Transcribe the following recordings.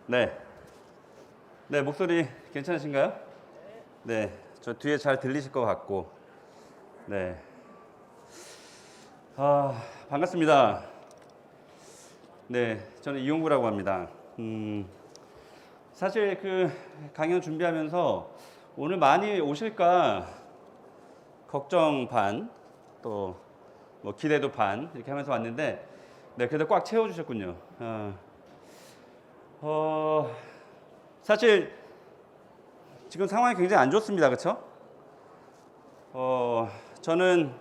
네. 네, 목소리 괜찮으신가요? 네. 저 뒤에 잘 들리실 것 같고. 네. 반갑습니다. 네. 저는 이용구라고 합니다. 사실 그 강연 준비하면서 오늘 많이 오실까 걱정 반, 또 뭐 기대도 반 이렇게 하면서 왔는데, 네, 그래도 꽉 채워주셨군요. 사실 지금 상황이 굉장히 안 좋습니다. 그렇죠? 저는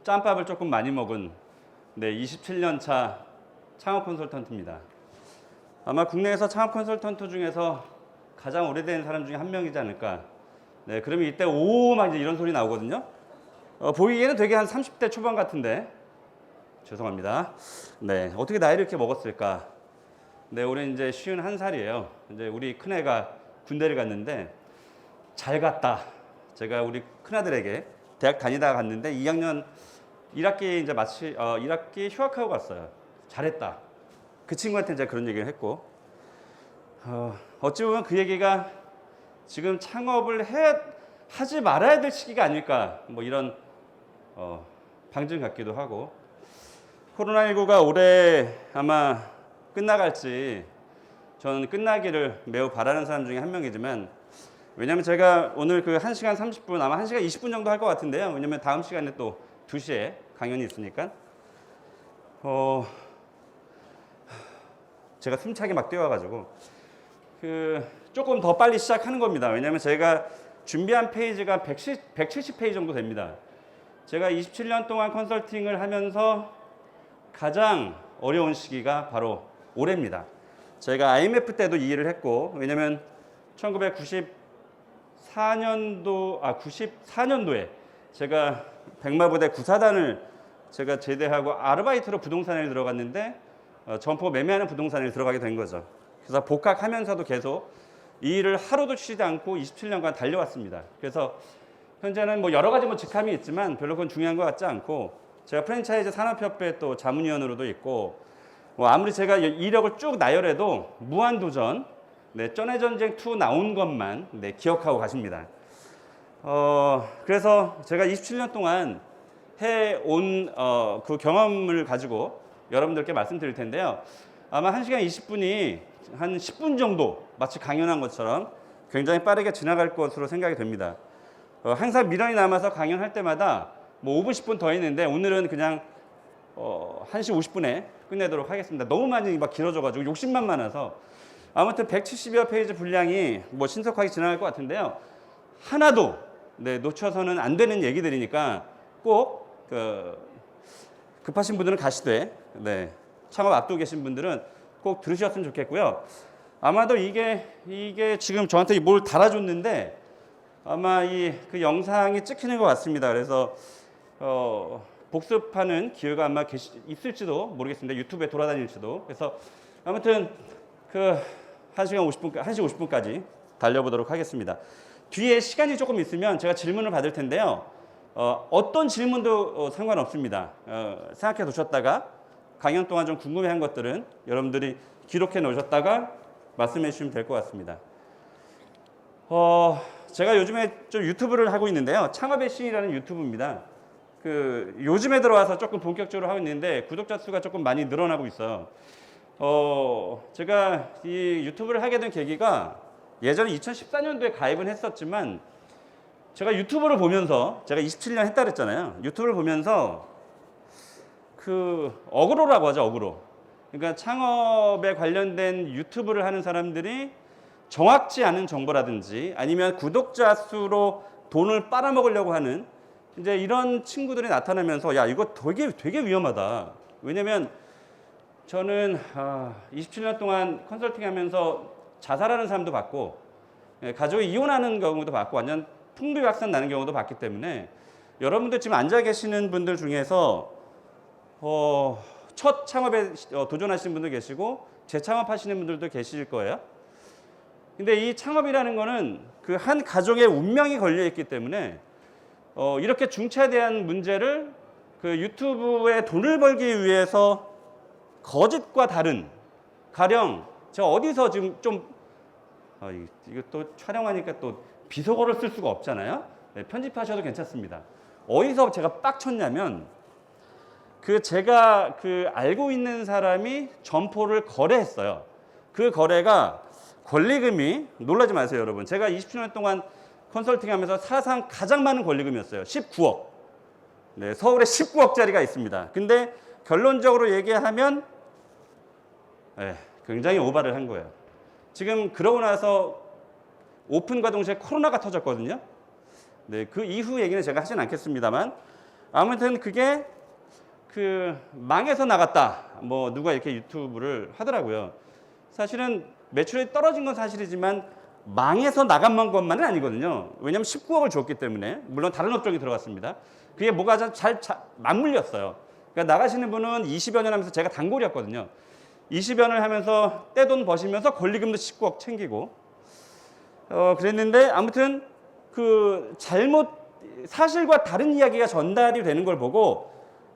짬밥을 조금 많이 먹은 27년 차 창업 컨설턴트입니다. 아마 국내에서 창업 컨설턴트 중에서 가장 오래된 사람 중에 한 명이지 않을까. 네, 그러면 이때 막 이제 이런 소리 나오거든요. 보이기에는 되게 한 30대 초반 같은데, 죄송합니다. 네, 어떻게 나이를 이렇게 먹었을까? 네, 올해 이제 51살이에요. 이제 우리 큰애가 군대를 갔는데 잘 갔다. 제가 우리 큰아들에게 대학 다니다가 갔는데 2학년 1학기 이제 1학기 휴학하고 갔어요. 잘했다. 그 친구한테 이제 그런 얘기를 했고, 어찌 보면 그 얘기가 지금 창업을 하지 말아야 될 시기가 아닐까, 뭐 이런 방증 같기도 하고. 코로나19가 올해 아마 끝나갈지 저는 끝나기를 매우 바라는 사람 중에 한 명이지만, 왜냐면 제가 오늘 그 1시간 30분, 아마 1시간 20분 정도 할 것 같은데요. 왜냐면 다음 시간에 또 2시에 강연이 있으니까. 제가 숨차게 막 뛰어와가지고 조금 더 빨리 시작하는 겁니다. 왜냐면 제가 준비한 페이지가 170페이지 정도 됩니다. 제가 27년 동안 컨설팅을 하면서 가장 어려운 시기가 바로 올해입니다. 제가 IMF 때도 이 일을 했고, 왜냐면 94년도에 제가 백마부대 구사단을 제가 제대하고 아르바이트로 부동산에 들어갔는데 점포 매매하는 부동산에 들어가게 된 거죠. 그래서 복학하면서도 계속 이 일을 하루도 쉬지 않고 27년간 달려왔습니다. 그래서 현재는 뭐 여러 가지 직함이 있지만 별로 그건 중요한 것 같지 않고, 제가 프랜차이즈 산업협회 또 자문위원으로도 있고, 뭐 아무리 제가 이력을 쭉 나열해도 무한도전, 쩐해전쟁 2 나온 것만 기억하고 가십니다. 그래서 제가 27년 동안 해온 그 경험을 가지고 여러분들께 말씀드릴 텐데요. 아마 1시간 20분이 한 10분 정도 마치 강연한 것처럼 굉장히 빠르게 지나갈 것으로 생각이 됩니다. 항상 미련이 남아서 강연할 때마다 뭐 5분, 10분 더 있는데 오늘은 그냥 1시 50분에 끝내도록 하겠습니다. 너무 많이 길어져가지고 욕심만 많아서. 아무튼 170여 페이지 분량이 뭐 신속하게 지나갈 것 같은데요. 하나도 놓쳐서는 안 되는 얘기들이니까 꼭 급하신 분들은 가시되, 창업 앞두고 계신 분들은 꼭 들으셨으면 좋겠고요. 아마도 이게 지금 저한테 뭘 달아줬는데 아마 그 영상이 찍히는 것 같습니다. 그래서 복습하는 기회가 아마 있을지도 모르겠습니다. 유튜브에 돌아다닐지도. 그래서 아무튼 1시 50분까지 달려보도록 하겠습니다. 뒤에 시간이 조금 있으면 제가 질문을 받을 텐데요. 어떤 질문도 상관없습니다. 생각해 두셨다가 강연 동안 좀 궁금해한 것들은 여러분들이 기록해 놓으셨다가 말씀해 주시면 될 것 같습니다. 제가 요즘에 좀 유튜브를 하고 있는데요. 창업의 신이라는 유튜브입니다. 요즘에 들어와서 조금 본격적으로 하고 있는데 구독자 수가 조금 많이 늘어나고 있어요. 제가 이 유튜브를 하게 된 계기가, 예전에 2014년도에 가입은 했었지만 제가 유튜브를 보면서, 제가 27년 했다 그랬잖아요. 유튜브를 보면서 어그로라고 하죠, 어그로. 그러니까 창업에 관련된 유튜브를 하는 사람들이 정확치 않은 정보라든지 아니면 구독자 수로 돈을 빨아먹으려고 하는 이제 이런 친구들이 나타나면서, 야, 이거 되게 위험하다. 왜냐면 저는 27년 동안 컨설팅 하면서 자살하는 사람도 봤고, 가족이 이혼하는 경우도 봤고, 완전 풍비박산 나는 경우도 봤기 때문에 여러분들 지금 앉아 계시는 분들 중에서 첫 창업에 도전하시는 분도 계시고 재창업하시는 분들도 계실 거예요. 근데 이 창업이라는 거는 그 한 가족의 운명이 걸려 있기 때문에 이렇게 중차대한 문제를 그 유튜브에 돈을 벌기 위해서 거짓과 다른, 가령 제가 어디서 지금 좀 이거 또 촬영하니까 또 비속어를 쓸 수가 없잖아요. 네, 편집하셔도 괜찮습니다. 어디서 제가 빡쳤냐면 그 제가 그 알고 있는 사람이 점포를 거래했어요. 그 거래가 권리금이, 놀라지 마세요 여러분, 제가 27년 동안 컨설팅하면서 사상 가장 많은 권리금이었어요. 19억. 네, 서울에 19억짜리가 있습니다. 근데 결론적으로 얘기하면 굉장히 오바를 한 거예요. 지금 그러고 나서 오픈과 동시에 코로나가 터졌거든요. 네, 그 이후 얘기는 제가 하진 않겠습니다만, 아무튼 그게 그 망해서 나갔다, 뭐 누가 이렇게 유튜브를 하더라고요. 사실은 매출이 떨어진 건 사실이지만 망해서 나간 것만은 아니거든요. 왜냐하면 19억을 줬기 때문에. 물론 다른 업종이 들어갔습니다. 그게 뭐가 잘 맞물렸어요. 그러니까 나가시는 분은 20여 년 하면서, 제가 단골이었거든요. 20여 년을 하면서 떼돈 버시면서 권리금도 19억 챙기고 그랬는데, 아무튼 그 잘못, 사실과 다른 이야기가 전달이 되는 걸 보고,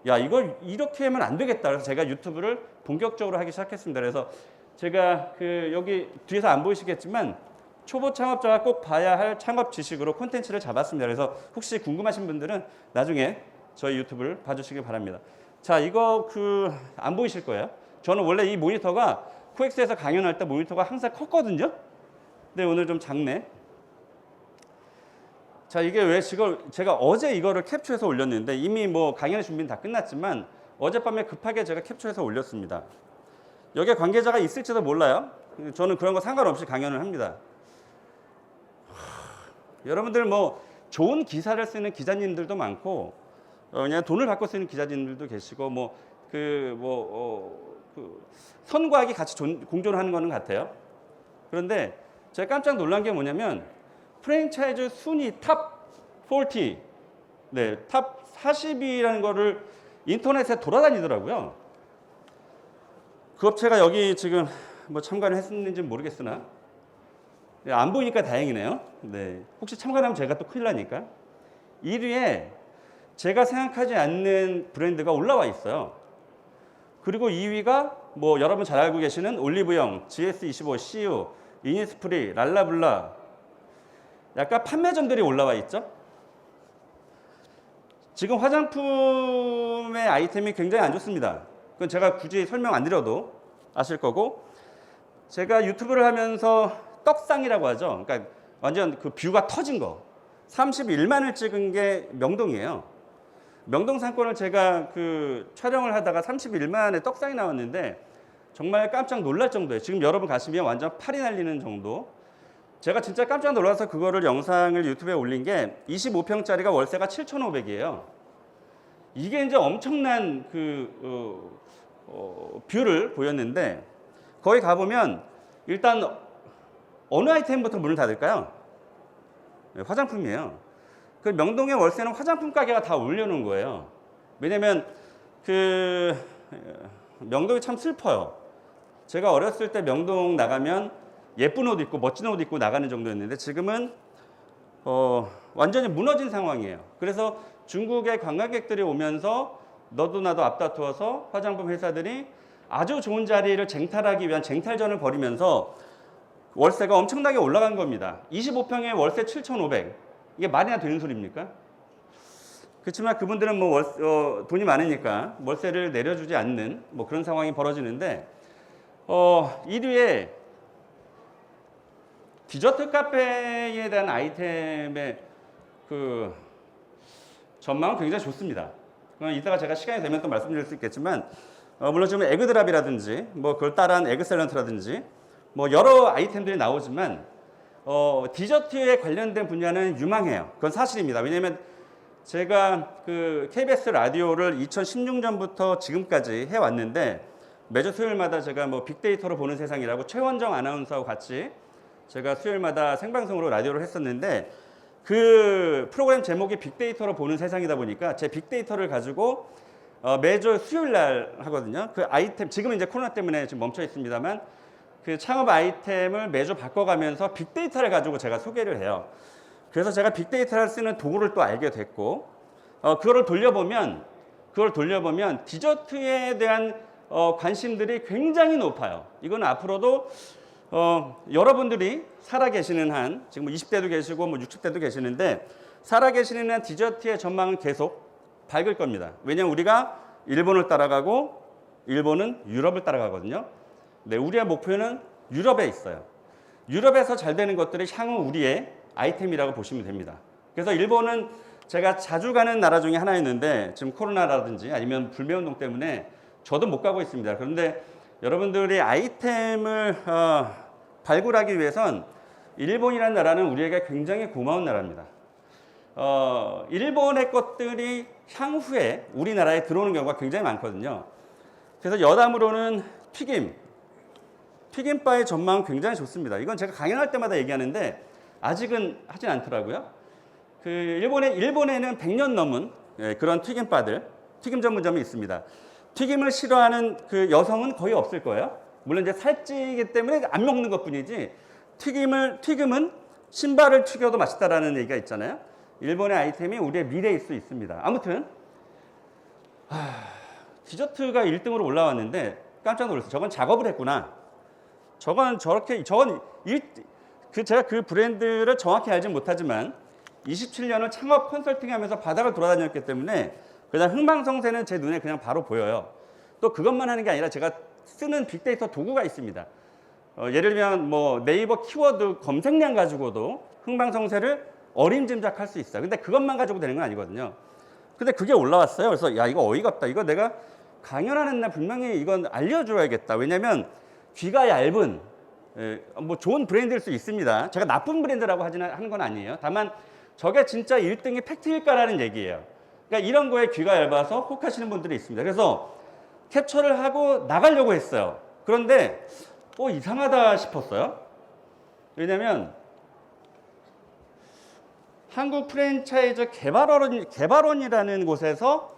야, 이걸 이렇게 하면 안 되겠다. 그래서 제가 유튜브를 본격적으로 하기 시작했습니다. 그래서 제가 그 여기 뒤에서 안 보이시겠지만 초보 창업자가 꼭 봐야 할 창업 지식으로 콘텐츠를 잡았습니다. 그래서 혹시 궁금하신 분들은 나중에 저희 유튜브를 봐주시기 바랍니다. 자, 이거 그 안 보이실 거예요. 저는 원래 이 모니터가 코엑스에서 강연할 때 모니터가 항상 컸거든요. 근데 오늘 좀 작네. 자, 이게 왜 제가 어제 이거를 캡처해서 올렸는데, 이미 뭐 강연의 준비는 다 끝났지만 어젯밤에 급하게 제가 캡처해서 올렸습니다. 여기에 관계자가 있을지도 몰라요. 저는 그런 거 상관없이 강연을 합니다. 여러분들 뭐 좋은 기사를 쓰는 기자님들도 많고, 그냥 돈을 받고 쓰는 기자님들도 계시고, 선과학이 같이 공존하는 거는 같아요. 그런데 제가 깜짝 놀란 게 뭐냐면, 프랜차이즈 순위 탑 40, 네, 탑 40이라는 거를 인터넷에 돌아다니더라고요. 그 업체가 여기 지금 뭐 참관을 했는지는 모르겠으나, 네, 안 보이니까 다행이네요. 네, 혹시 참관하면 제가 또 큰일 나니까. 1위에 제가 생각하지 않는 브랜드가 올라와 있어요. 그리고 2위가 뭐 여러분 잘 알고 계시는 올리브영, GS25, CU, 이니스프리, 랄라블라, 약간 판매점들이 올라와 있죠. 지금 화장품의 아이템이 굉장히 안 좋습니다. 그건 제가 굳이 설명 안 드려도 아실 거고, 제가 유튜브를 하면서 떡상이라고 하죠. 그러니까 완전 그 뷰가 터진 거, 31만을 찍은 게 명동이에요. 명동 상권을 제가 그 촬영을 하다가 31만의 떡상이 나왔는데 정말 깜짝 놀랄 정도예요. 지금 여러분 가시면 완전 팔이 날리는 정도. 제가 진짜 깜짝 놀라서 그거를 영상을 유튜브에 올린 게 25평짜리가 월세가 7,500이에요. 이게 이제 엄청난 뷰를 보였는데, 거기 가보면 일단 어느 아이템부터 문을 닫을까요? 네, 화장품이에요. 그 명동의 월세는 화장품 가게가 다 올려놓은 거예요. 왜냐면 그 명동이 참 슬퍼요. 제가 어렸을 때 명동 나가면 예쁜 옷 입고 멋진 옷 입고 나가는 정도였는데, 지금은 완전히 무너진 상황이에요. 그래서 중국의 관광객들이 오면서 너도 나도 앞다투어서 화장품 회사들이 아주 좋은 자리를 쟁탈하기 위한 쟁탈전을 벌이면서 월세가 엄청나게 올라간 겁니다. 25평에 월세 7,500. 이게 말이나 되는 소리입니까? 그렇지만 그분들은 뭐 돈이 많으니까 월세를 내려주지 않는 뭐 그런 상황이 벌어지는데, 1위에 디저트 카페에 대한 아이템의 그 전망은 굉장히 좋습니다. 이따가 제가 시간이 되면 또 말씀드릴 수 있겠지만, 물론 지금 에그드랍이라든지 뭐 그걸 따라한 에그셀런트라든지 뭐 여러 아이템들이 나오지만 디저트에 관련된 분야는 유망해요. 그건 사실입니다. 왜냐하면 제가 그 KBS 라디오를 2016년부터 지금까지 해왔는데, 매주 수요일마다 제가 뭐 빅데이터로 보는 세상이라고 최원정 아나운서하고 같이 제가 수요일마다 생방송으로 라디오를 했었는데, 그 프로그램 제목이 빅데이터로 보는 세상이다 보니까 제 빅데이터를 가지고 매주 수요일 날 하거든요. 그 아이템, 지금은 이제 코로나 때문에 지금 멈춰 있습니다만, 그 창업 아이템을 매주 바꿔가면서 빅데이터를 가지고 제가 소개를 해요. 그래서 제가 빅데이터를 쓰는 도구를 또 알게 됐고, 그거를 돌려보면 그걸 돌려보면 디저트에 대한 관심들이 굉장히 높아요. 이건 앞으로도 여러분들이 살아계시는 한, 지금 20대도 계시고 뭐 60대도 계시는데, 살아계시는 한 디저트의 전망은 계속 밝을 겁니다. 왜냐하면 우리가 일본을 따라가고 일본은 유럽을 따라가거든요. 네, 우리의 목표는 유럽에 있어요. 유럽에서 잘 되는 것들이 향후 우리의 아이템이라고 보시면 됩니다. 그래서 일본은 제가 자주 가는 나라 중에 하나였는데 지금 코로나라든지 아니면 불매운동 때문에 저도 못 가고 있습니다. 그런데 여러분들이 아이템을 발굴하기 위해선 일본이라는 나라는 우리에게 굉장히 고마운 나라입니다. 일본의 것들이 향후에 우리나라에 들어오는 경우가 굉장히 많거든요. 그래서 여담으로는 튀김바의 전망은 굉장히 좋습니다. 이건 제가 강연할 때마다 얘기하는데 아직은 하진 않더라고요. 그 일본에는 100년 넘은 그런 튀김 전문점이 있습니다. 튀김을 싫어하는 그 여성은 거의 없을 거예요. 물론 이제 살찌기 때문에 안 먹는 것뿐이지 튀김은 신발을 튀겨도 맛있다라는 얘기가 있잖아요. 일본의 아이템이 우리의 미래일 수 있습니다. 아무튼 디저트가 1등으로 올라왔는데 깜짝 놀랐어요. 저건 작업을 했구나. 제가 그 브랜드를 정확히 알진 못하지만 27년을 창업 컨설팅하면서 바닥을 돌아다녔기 때문에 그냥 흥망성쇠는 제 눈에 그냥 바로 보여요. 또 그것만 하는 게 아니라 제가 쓰는 빅데이터 도구가 있습니다. 예를 들면 뭐 네이버 키워드 검색량 가지고도 흥망성쇠를 어림짐작할 수 있어요. 근데 그것만 가지고 되는 건 아니거든요. 근데 그게 올라왔어요. 그래서 야, 이거 어이가 없다. 이거 내가 강연하는 날 분명히 이건 알려줘야겠다. 왜냐면 귀가 얇은 뭐 좋은 브랜드일 수 있습니다. 제가 나쁜 브랜드라고 하는 건 아니에요. 다만 저게 진짜 1등이 팩트일까라는 얘기예요. 그러니까 이런 거에 귀가 얇아서 혹하시는 분들이 있습니다. 그래서 캡처를 하고 나가려고 했어요. 그런데 이상하다 싶었어요. 왜냐면 한국 프랜차이즈 개발원이라는 곳에서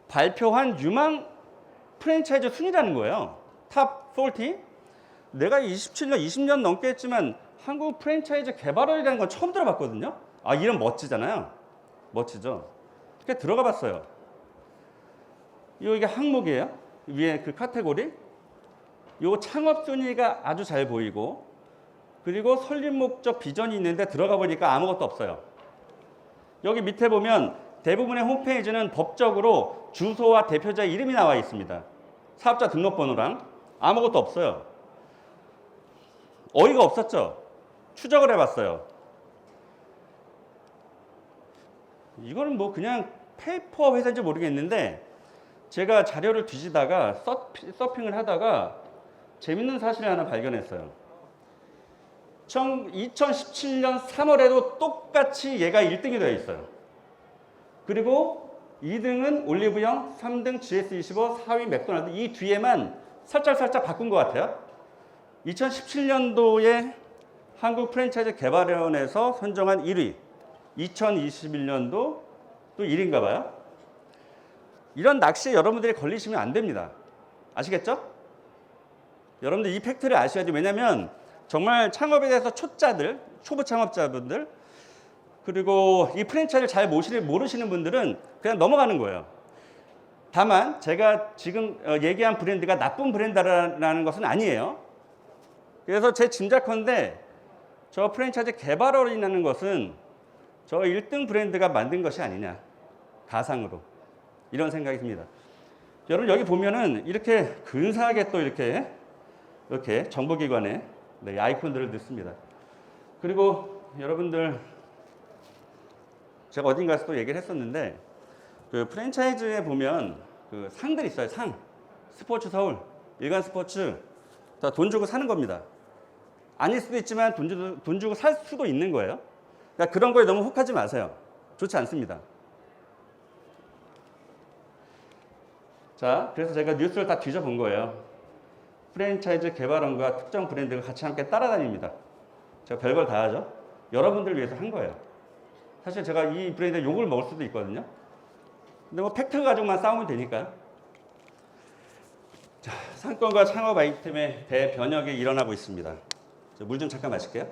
발표한 유망 프랜차이즈 순위라는 거예요. 탑 40? 내가 27년, 20년 넘게 했지만 한국 프랜차이즈 개발원이라는 건 처음 들어봤거든요. 아, 이름 멋지잖아요. 멋지죠. 그래서 들어가 봤어요. 이게 항목이에요. 위에 그 카테고리. 요 창업 순위가 아주 잘 보이고, 그리고 설립 목적 비전이 있는데 들어가 보니까 아무것도 없어요. 여기 밑에 보면 대부분의 홈페이지는 법적으로 주소와 대표자 이름이 나와 있습니다. 사업자 등록번호랑 아무것도 없어요. 어이가 없었죠. 추적을 해봤어요. 이거는 뭐 그냥 페이퍼 회사인지 모르겠는데 제가 자료를 뒤지다가 서핑을 하다가 재밌는 사실을 하나 발견했어요. 2017년 3월에도 똑같이 얘가 1등이 되어 있어요. 그리고 2등은 올리브영, 3등 GS25, 4위 맥도날드. 이 뒤에만 살짝 바꾼 것 같아요. 2017년도에 한국 프랜차이즈 개발원에서 선정한 1위, 2021년도 또 1위인가 봐요. 이런 낚시에 여러분들이 걸리시면 안 됩니다. 아시겠죠? 여러분들 이 팩트를 아셔야지. 왜냐면 정말 창업에 대해서 초보 창업자분들, 그리고 이 프랜차이즈를 잘 모르시는 분들은 그냥 넘어가는 거예요. 다만 제가 지금 얘기한 브랜드가 나쁜 브랜드라는 것은 아니에요. 그래서 제 짐작컨대 저 프랜차이즈 개발원이라는 것은 저 1등 브랜드가 만든 것이 아니냐, 가상으로. 이런 생각이 듭니다. 여러분 여기 보면은 이렇게 근사하게 또 이렇게 정보기관에 아이콘들을 넣습니다. 그리고 여러분들 제가 어딘가에서 또 얘기를 했었는데 그 프랜차이즈에 보면 그 상들 있어요. 상. 스포츠 서울, 일간 스포츠 다 돈 주고 사는 겁니다. 아닐 수도 있지만 돈 주고 살 수도 있는 거예요. 그러니까 그런 거에 너무 혹하지 마세요. 좋지 않습니다. 자, 그래서 제가 뉴스를 다 뒤져본 거예요. 프랜차이즈 개발원과 특정 브랜드가 같이 함께 따라다닙니다. 제가 별걸 다 하죠. 여러분들을 위해서 한 거예요. 사실 제가 이 브랜드에 욕을 먹을 수도 있거든요. 근데 뭐 팩트 가지고만 싸우면 되니까요. 자, 상권과 창업 아이템의 대변혁이 일어나고 있습니다. 물 좀 잠깐 마실게요.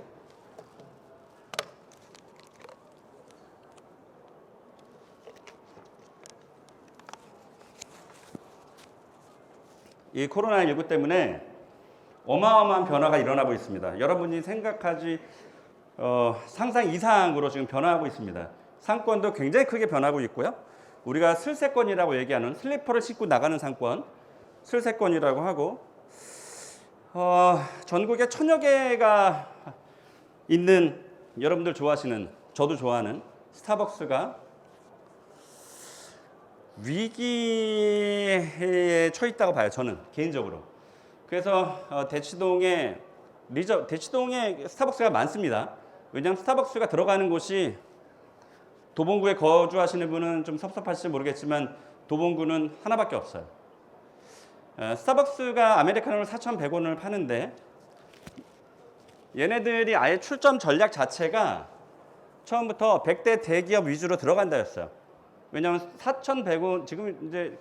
이 코로나19 때문에 어마어마한 변화가 일어나고 있습니다. 여러분이 생각하지 상상 이상으로 지금 변화하고 있습니다. 상권도 굉장히 크게 변하고 있고요. 우리가 슬세권이라고 얘기하는 슬리퍼를 신고 나가는 상권, 슬세권이라고 하고 전국에 1000여 개가 있는 여러분들 좋아하시는, 저도 좋아하는 스타벅스가 위기에 처해 있다고 봐요. 저는 개인적으로. 그래서 대치동에 스타벅스가 많습니다. 왜냐하면 스타벅스가 들어가는 곳이 도봉구에 거주하시는 분은 좀 섭섭하실지 모르겠지만 도봉구는 하나밖에 없어요. 스타벅스가 아메리카노를 4,100원을 파는데 얘네들이 아예 출점 전략 자체가 처음부터 100대 대기업 위주로 들어간다였어요. 왜냐하면 4,100원 지금 이제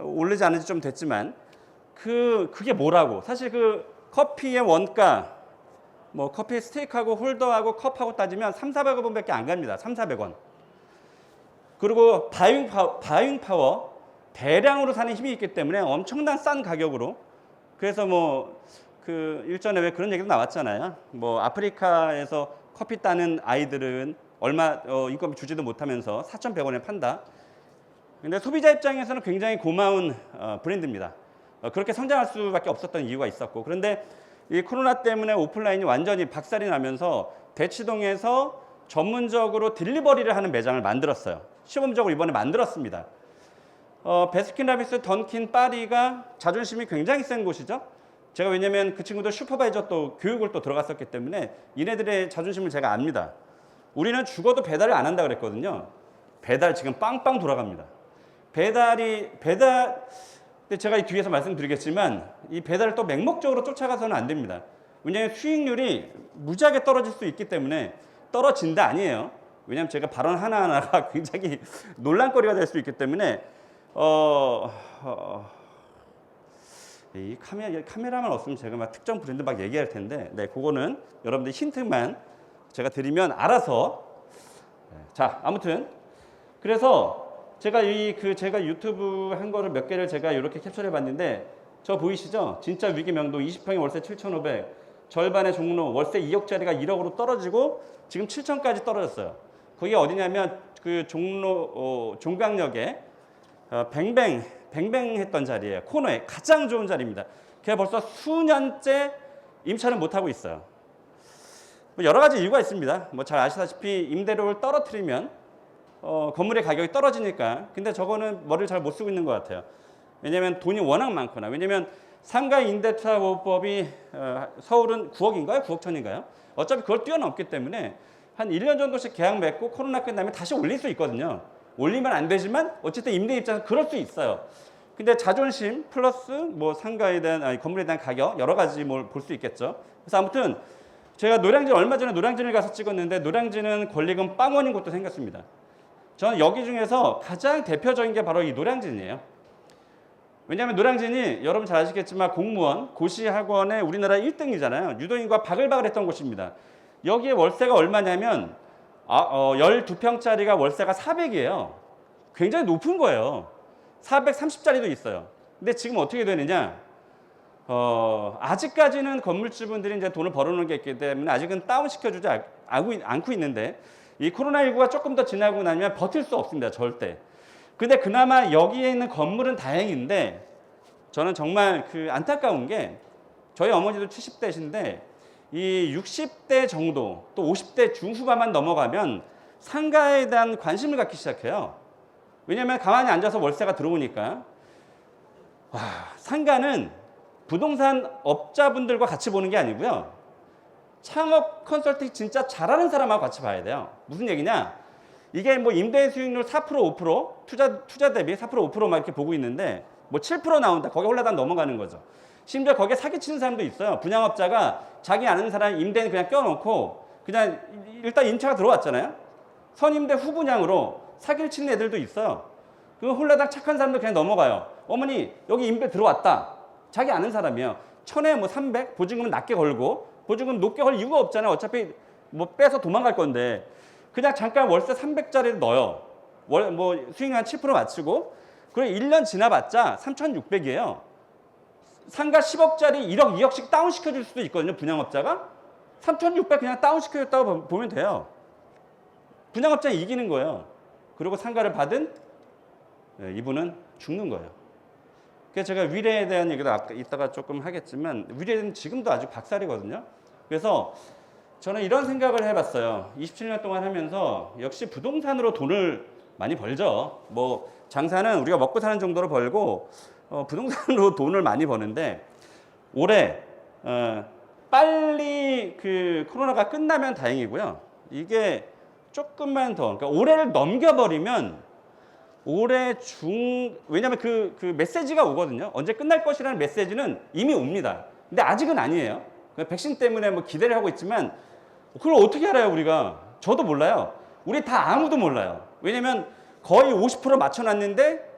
오르지 않은 지 좀 됐지만 그게 뭐라고? 사실 그 커피의 원가, 뭐 커피 스틱하고 홀더하고 컵하고 따지면 3,400원밖에 안 갑니다. 3,400원. 그리고 바잉 파워, 대량으로 사는 힘이 있기 때문에 엄청난 싼 가격으로. 그래서 뭐 그 일전에 왜 그런 얘기도 나왔잖아요. 뭐 아프리카에서 커피 따는 아이들은 얼마 인건비 주지도 못하면서 4,100원에 판다. 근데 소비자 입장에서는 굉장히 고마운 브랜드입니다. 그렇게 성장할 수밖에 없었던 이유가 있었고, 그런데 이 코로나 때문에 오프라인이 완전히 박살이 나면서 대치동에서 전문적으로 딜리버리를 하는 매장을 만들었어요. 시범적으로 이번에 만들었습니다. 베스킨라빈스, 던킨, 파리가 자존심이 굉장히 센 곳이죠. 제가 왜냐면 그 친구들 슈퍼바이저 또 교육을 또 들어갔었기 때문에 얘네들의 자존심을 제가 압니다. 우리는 죽어도 배달을 안 한다 그랬거든요. 배달 지금 빵빵 돌아갑니다. 배달 제가 이 뒤에서 말씀드리겠지만 이 배달을 또 맹목적으로 쫓아가서는 안 됩니다. 왜냐하면 수익률이 무지하게 떨어질 수 있기 때문에 떨어진다 아니에요. 왜냐하면 제가 발언 하나하나가 굉장히 논란거리가 될 수 있기 때문에 이 카메라만 없으면 제가 막 특정 브랜드 막 얘기할 텐데, 네, 그거는 여러분들 힌트만 제가 드리면 알아서. 자, 아무튼 그래서 제가 제가 유튜브 한 거를 몇 개를 제가 이렇게 캡처해 봤는데, 저 보이시죠? 진짜 위기 명동 20평에 월세 7,500, 절반의 종로 월세 2억짜리가 1억으로 떨어지고 지금 7천까지 떨어졌어요. 거기 어디냐면 그 종로 종강역에 뱅뱅 했던 자리예요. 코너에 가장 좋은 자리입니다. 그게 벌써 수년째 임차를 못 하고 있어요. 뭐 여러 가지 이유가 있습니다. 뭐 잘 아시다시피 임대료를 떨어뜨리면 건물의 가격이 떨어지니까. 근데 저거는 머리를 잘 못 쓰고 있는 것 같아요. 왜냐하면 돈이 워낙 많거나, 왜냐하면 상가 임대차 보호법이 서울은 9억인가요? 9억 천인가요? 어차피 그걸 뛰어넘기 때문에 한 1년 정도씩 계약 맺고 코로나 끝나면 다시 올릴 수 있거든요. 올리면 안 되지만 어쨌든 임대 입장에서 그럴 수 있어요. 근데 자존심 플러스 뭐 상가에 대한 건물에 대한 가격 여러 가지 뭘 볼 수 있겠죠. 그래서 아무튼 제가 얼마 전에 노량진을 가서 찍었는데 노량진은 권리금 빵원인 곳도 생겼습니다. 저는 여기 중에서 가장 대표적인 게 바로 이 노량진이에요. 왜냐하면 노량진이 여러분 잘 아시겠지만 공무원, 고시학원의 우리나라 1등이잖아요. 유도인과 바글바글 했던 곳입니다. 여기에 월세가 얼마냐면 12평짜리가 월세가 400이에요. 굉장히 높은 거예요. 430짜리도 있어요. 근데 지금 어떻게 되느냐? 아직까지는 건물주분들이 이제 돈을 벌어놓은 게 있기 때문에 아직은 다운시켜주지 않고 있는데, 이 코로나19가 조금 더 지나고 나면 버틸 수 없습니다. 절대. 근데 그나마 여기에 있는 건물은 다행인데, 저는 정말 안타까운 게 저희 어머니도 70대신데 이 60대 정도 또 50대 중후반만 넘어가면 상가에 대한 관심을 갖기 시작해요. 왜냐하면 가만히 앉아서 월세가 들어오니까. 상가는 부동산 업자분들과 같이 보는 게 아니고요. 창업 컨설팅 진짜 잘하는 사람하고 같이 봐야 돼요. 무슨 얘기냐? 이게 뭐 임대 수익률 4% 5% 투자 대비 4% 5% 막 이렇게 보고 있는데 뭐 7% 나온다. 거기 홀라당 넘어가는 거죠. 심지어 거기에 사기치는 사람도 있어요. 분양업자가 자기 아는 사람 임대는 그냥 껴놓고 그냥 일단 임차가 들어왔잖아요. 선임대 후분양으로 사기를 치는 애들도 있어요. 그 홀라당 착한 사람도 그냥 넘어가요. 어머니 여기 임대 들어왔다. 자기 아는 사람이에요. 1000에 뭐 300 보증금은 낮게 걸고, 보증금 높게 걸 이유가 없잖아요. 어차피 뭐 빼서 도망갈 건데 그냥 잠깐 월세 300짜리를 넣어요. 뭐 수익률 한 7% 맞추고, 그리고 1년 지나봤자 3,600이에요. 상가 10억짜리 1억, 2억씩 다운시켜줄 수도 있거든요. 분양업자가. 3,600 그냥 다운시켜줬다고 보면 돼요. 분양업자는 이기는 거예요. 그리고 상가를 받은 이분은 죽는 거예요. 그래서 제가 위례에 대한 얘기도 이따가 조금 하겠지만 위례는 지금도 아주 박살이거든요. 그래서 저는 이런 생각을 해봤어요. 27년 동안 하면서 역시 부동산으로 돈을 많이 벌죠. 뭐 장사는 우리가 먹고 사는 정도로 벌고 부동산으로 돈을 많이 버는데 올해 빨리 그 코로나가 끝나면 다행이고요. 이게 조금만 더, 그러니까 올해를 넘겨버리면 올해 왜냐면 그 메시지가 오거든요. 언제 끝날 것이라는 메시지는 이미 옵니다. 근데 아직은 아니에요. 백신 때문에 뭐 기대를 하고 있지만 그걸 어떻게 알아요, 우리가? 저도 몰라요. 우리 다 아무도 몰라요. 왜냐면 거의 50% 맞춰놨는데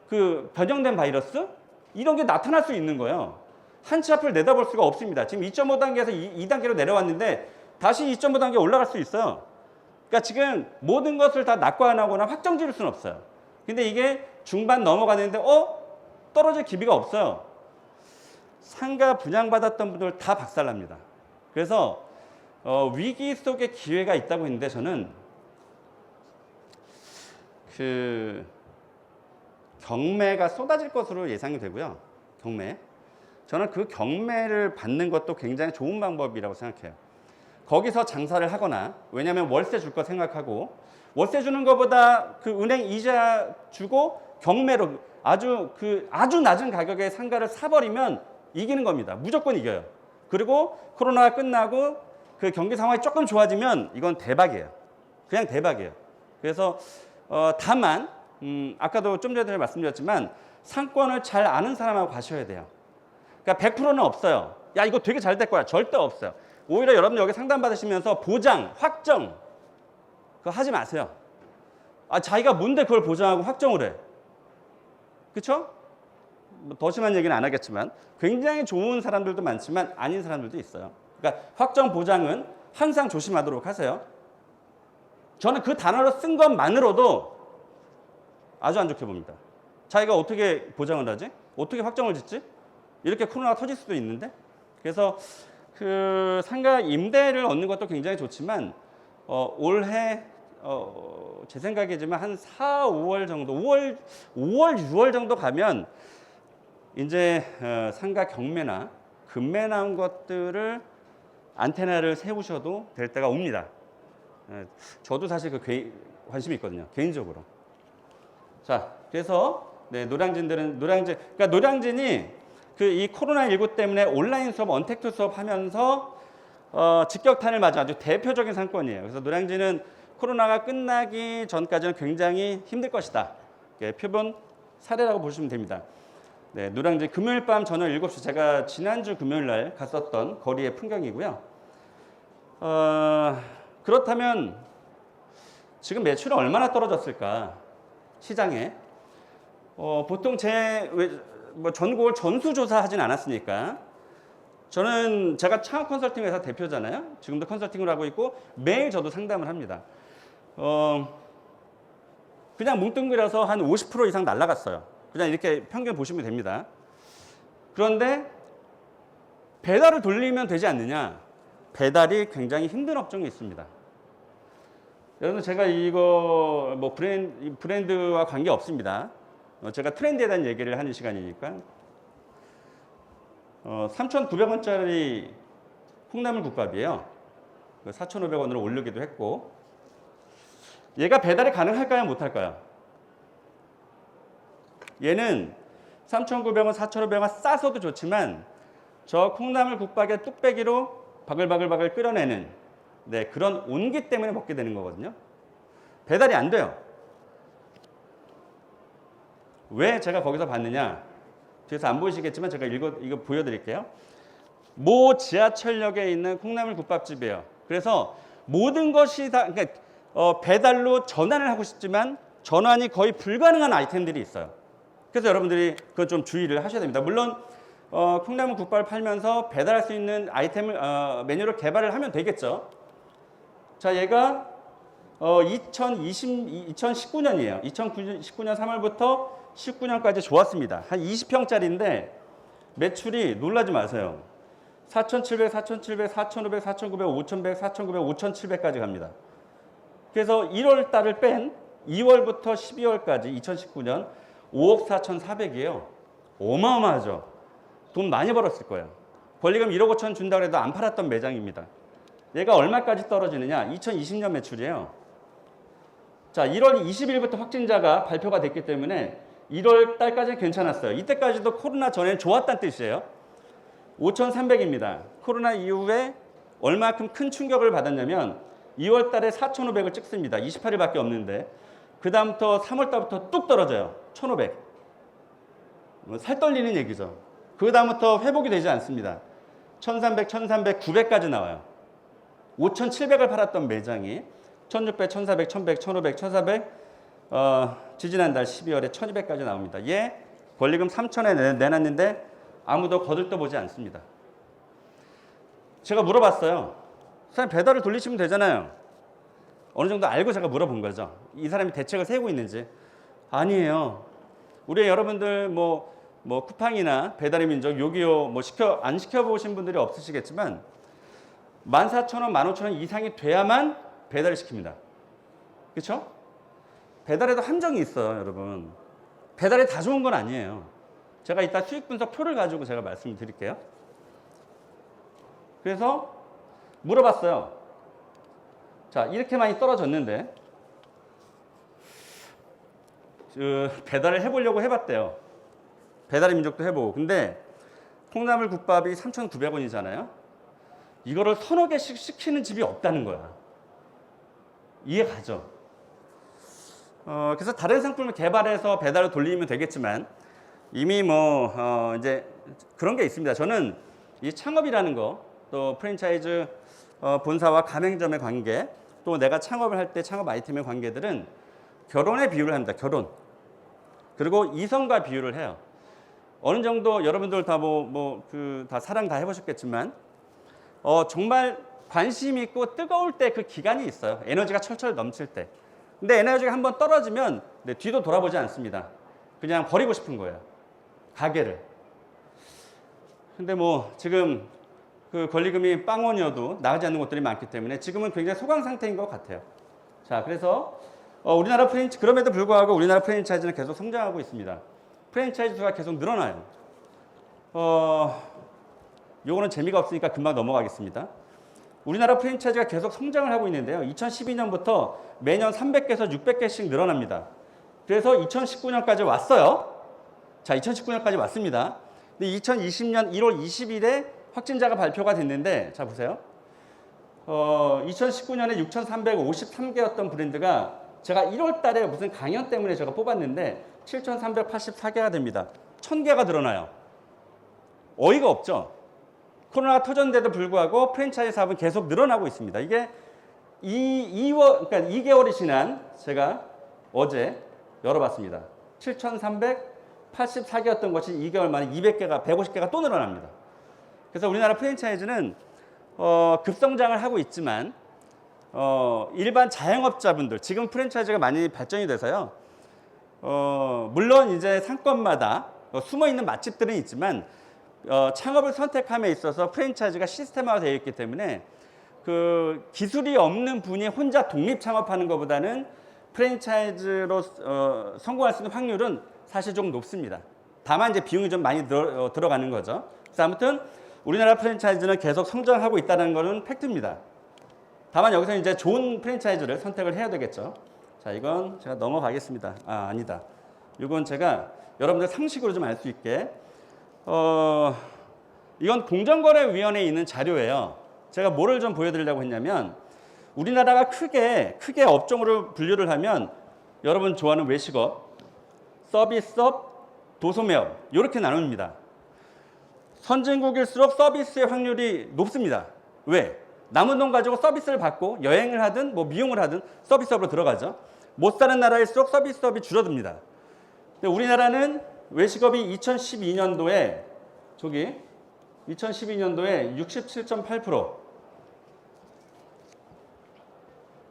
그 변형된 바이러스? 이런 게 나타날 수 있는 거예요. 한치 앞을 내다볼 수가 없습니다. 지금 2.5단계에서 2단계로 내려왔는데 다시 2.5단계 올라갈 수 있어요. 그러니까 지금 모든 것을 다 낙관하거나 확정 지을 수는 없어요. 근데 이게 중반 넘어가는데 떨어질 기미가 없어요. 상가 분양받았던 분들 다 박살납니다. 그래서 위기 속에 기회가 있다고 했는데 저는 그 경매가 쏟아질 것으로 예상이 되고요. 경매. 저는 그 경매를 받는 것도 굉장히 좋은 방법이라고 생각해요. 거기서 장사를 하거나, 왜냐하면 월세 줄 거 생각하고, 월세 주는 것보다 그 은행 이자 주고 경매로 아주 낮은 가격에 상가를 사버리면 이기는 겁니다. 무조건 이겨요. 그리고 코로나가 끝나고 그 경기 상황이 조금 좋아지면 이건 대박이에요. 그냥 대박이에요. 그래서 다만 아까도 좀 전에 말씀드렸지만 상권을 잘 아는 사람하고 가셔야 돼요. 그러니까 100%는 없어요. 야, 이거 되게 잘 될 거야. 절대 없어요. 오히려 여러분 여기 상담 받으시면서 보장, 확정 그거 하지 마세요. 자기가 뭔데 그걸 보장하고 확정을 해. 그렇죠? 더 심한 얘기는 안 하겠지만 굉장히 좋은 사람들도 많지만 아닌 사람들도 있어요. 그러니까 확정 보장은 항상 조심하도록 하세요. 저는 그 단어를 쓴 것만으로도 아주 안 좋게 봅니다. 자기가 어떻게 보장을 하지? 어떻게 확정을 짓지? 이렇게 코로나가 터질 수도 있는데. 그래서 그 상가 임대를 얻는 것도 굉장히 좋지만 올해 제 생각이지만 한 4, 5월 정도, 5월, 6월 정도 가면 이제 상가 경매나 급매 나온 것들을 안테나를 세우셔도 될 때가 옵니다. 저도 사실 관심이 있거든요, 개인적으로. 자, 그래서 그러니까 노량진이 이 코로나19 때문에 온라인 수업, 언택트 수업 하면서 직격탄을 맞은 아주 대표적인 상권이에요. 그래서 노량진은 코로나가 끝나기 전까지는 굉장히 힘들 것이다. 표본 사례라고 보시면 됩니다. 네, 노량진 금요일 밤 저녁 7시, 제가 지난주 금요일 날 갔었던 거리의 풍경이고요. 그렇다면 지금 매출은 얼마나 떨어졌을까? 시장에. 보통 전국을 전수조사 하진 않았으니까. 제가 창업 컨설팅 회사 대표잖아요. 지금도 컨설팅을 하고 있고 매일 저도 상담을 합니다. 그냥 뭉뚱그려서 한 50% 이상 날라갔어요. 그냥 이렇게 평균 보시면 됩니다. 그런데 배달을 돌리면 되지 않느냐? 배달이 굉장히 힘든 업종이 있습니다. 여러분, 제가 이거 뭐 브랜드와 관계 없습니다. 제가 트렌드에 대한 얘기를 하는 시간이니까. 3,900원짜리 콩나물 국밥이에요. 4,500원으로 올리기도 했고. 얘가 배달이 가능할까요? 못할까요? 얘는 3,900원, 4,500원 싸서도 좋지만 저 콩나물 국밥의 뚝배기로 바글바글 끓여내는 그런 온기 때문에 먹게 되는 거거든요. 배달이 안 돼요. 왜 제가 거기서 봤느냐? 뒤에서 안 보이시겠지만 제가 이거 보여드릴게요. 모 지하철역에 있는 콩나물 국밥집이에요. 그래서 모든 것이 다, 그러니까 배달로 전환을 하고 싶지만 전환이 거의 불가능한 아이템들이 있어요. 그래서 여러분들이 그건 좀 주의를 하셔야 됩니다. 물론 콩나물 국밥을 팔면서 배달할 수 있는 메뉴를 개발을 하면 되겠죠. 자, 얘가 2019년이에요. 2019년 3월부터 19년까지 좋았습니다. 한 20평짜리인데 매출이 놀라지 마세요. 4,700, 4,700, 4,500, 4,900, 5,100, 4,900, 5,700까지 갑니다. 그래서 1월 달을 뺀 2월부터 12월까지 2019년 5억 4,400이에요. 어마어마하죠. 돈 많이 벌었을 거예요. 권리금 1억 5천 준다고 해도 안 팔았던 매장입니다. 얘가 얼마까지 떨어지느냐? 2020년 매출이에요. 자, 1월 20일부터 확진자가 발표가 됐기 때문에 1월 달까지는 괜찮았어요. 이때까지도 코로나 전에는 좋았다는 뜻이에요. 5,300입니다. 코로나 이후에 얼마큼 큰 충격을 받았냐면 2월 달에 4,500을 찍습니다. 28일밖에 없는데 그 다음부터 3월 달부터 뚝 떨어져요. 1,500. 살 떨리는 얘기죠. 그 다음부터 회복이 되지 않습니다. 1,300, 1,300, 900까지 나와요. 5,700을 팔았던 매장이 1,600, 1,400, 1,100, 1,500, 1,400 지지난달 12월에 1,200까지 나옵니다. 얘 권리금 3,000에 내놨는데 아무도 거들떠보지 않습니다. 제가 물어봤어요. 사장님 배달을 돌리시면 되잖아요. 어느 정도 알고 제가 물어본 거죠. 이 사람이 대책을 세우고 있는지. 아니에요. 우리 여러분들 뭐 쿠팡이나 배달의 민족, 요기요 안 시켜보신 분들이 없으시겠지만 14,000원, 15,000원 이상이 돼야만 배달을 시킵니다. 그렇죠? 배달에도 함정이 있어요, 여러분. 배달이 다 좋은 건 아니에요. 제가 이따 수익 분석 표를 가지고 제가 말씀을 드릴게요. 그래서 물어봤어요. 자, 이렇게 많이 떨어졌는데 배달을 해보려고 해봤대요. 배달의 민족도 해보고. 근데 콩나물 국밥이 3,900원이잖아요. 이거를 서너 개씩 시키는 집이 없다는 거야. 이해 가죠? 그래서 다른 상품을 개발해서 배달을 돌리면 되겠지만 이미 이제 그런 게 있습니다. 저는 이 창업이라는 거, 또 프랜차이즈 본사와 가맹점의 관계, 또 내가 창업을 할 때 창업 아이템의 관계들은 결혼에 비유를 합니다. 결혼. 그리고 이성과 비유를 해요. 어느 정도 여러분들 다 다 사랑 다 해보셨겠지만 정말 관심 있고 뜨거울 때 그 기간이 있어요. 에너지가 철철 넘칠 때. 근데 에너지가 한번 떨어지면 뒤도 돌아보지 않습니다. 그냥 버리고 싶은 거예요. 가게를. 근데 지금 그 권리금이 빵원이어도 나가지 않는 곳들이 많기 때문에 지금은 굉장히 소강 상태인 것 같아요. 자, 그래서 우리나라 그럼에도 불구하고 우리나라 프랜차이즈는 계속 성장하고 있습니다. 프랜차이즈 수가 계속 늘어나요. 요거는 재미가 없으니까 금방 넘어가겠습니다. 우리나라 프랜차이즈가 계속 성장을 하고 있는데요. 2012년부터 매년 300개에서 600개씩 늘어납니다. 그래서 2019년까지 왔어요. 자, 2019년까지 왔습니다. 근데 2020년 1월 20일에 확진자가 발표가 됐는데, 자, 보세요. 2019년에 6,353개였던 브랜드가 제가 1월 달에 무슨 강연 때문에 제가 뽑았는데 7,384개가 됩니다. 1,000개가 늘어나요. 어이가 없죠. 코로나가 터졌는데도 불구하고 프랜차이즈 사업은 계속 늘어나고 있습니다. 이게 2개월이 지난 제가 어제 열어봤습니다. 7,384개였던 것이 2개월 만에 200개가, 150개가 또 늘어납니다. 그래서 우리나라 프랜차이즈는 급성장을 하고 있지만 일반 자영업자분들, 지금 프랜차이즈가 많이 발전이 돼서요. 물론 이제 상권마다 숨어있는 맛집들은 있지만 창업을 선택함에 있어서 프랜차이즈가 시스템화가 되어 있기 때문에 그 기술이 없는 분이 혼자 독립 창업하는 것보다는 프랜차이즈로 성공할 수 있는 확률은 사실 좀 높습니다. 다만 이제 비용이 좀 많이 들어가는 거죠. 그래서 아무튼 우리나라 프랜차이즈는 계속 성장하고 있다는 것은 팩트입니다. 다만 여기서 이제 좋은 프랜차이즈를 선택을 해야 되겠죠. 자, 이건 제가 넘어가겠습니다. 아니다. 이건 제가 여러분들 상식으로 좀 알 수 있게 이건 공정거래위원회에 있는 자료예요. 제가 뭐를 좀 보여드리려고 했냐면 우리나라가 크게 업종으로 분류를 하면 여러분 좋아하는 외식업, 서비스업, 도소매업 이렇게 나눕니다. 선진국일수록 서비스의 확률이 높습니다. 왜? 남은 돈 가지고 서비스를 받고 여행을 하든 미용을 하든 서비스업으로 들어가죠. 못 사는 나라일수록 서비스업이 줄어듭니다. 근데 우리나라는 외식업이 2012년도에 67.8%.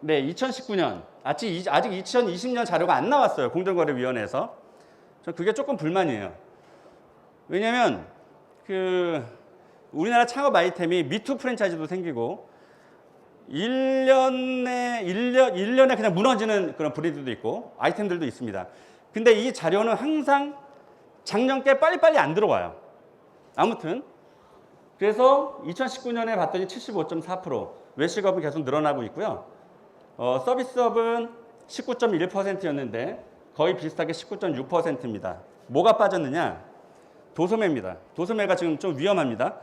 네, 2019년 아직 2020년 자료가 안 나왔어요. 공정거래위원회에서. 전 그게 조금 불만이에요. 왜냐하면 우리나라 창업 아이템이 미투 프랜차이즈도 생기고 1년에 그냥 무너지는 그런 브랜드도 있고 아이템들도 있습니다. 근데 이 자료는 항상 작년께 빨리빨리 안 들어와요. 아무튼 그래서 2019년에 봤더니 75.4%, 외식업은 계속 늘어나고 있고요. 서비스업은 19.1%였는데 거의 비슷하게 19.6%입니다. 뭐가 빠졌느냐? 도소매입니다. 도소매가 지금 좀 위험합니다.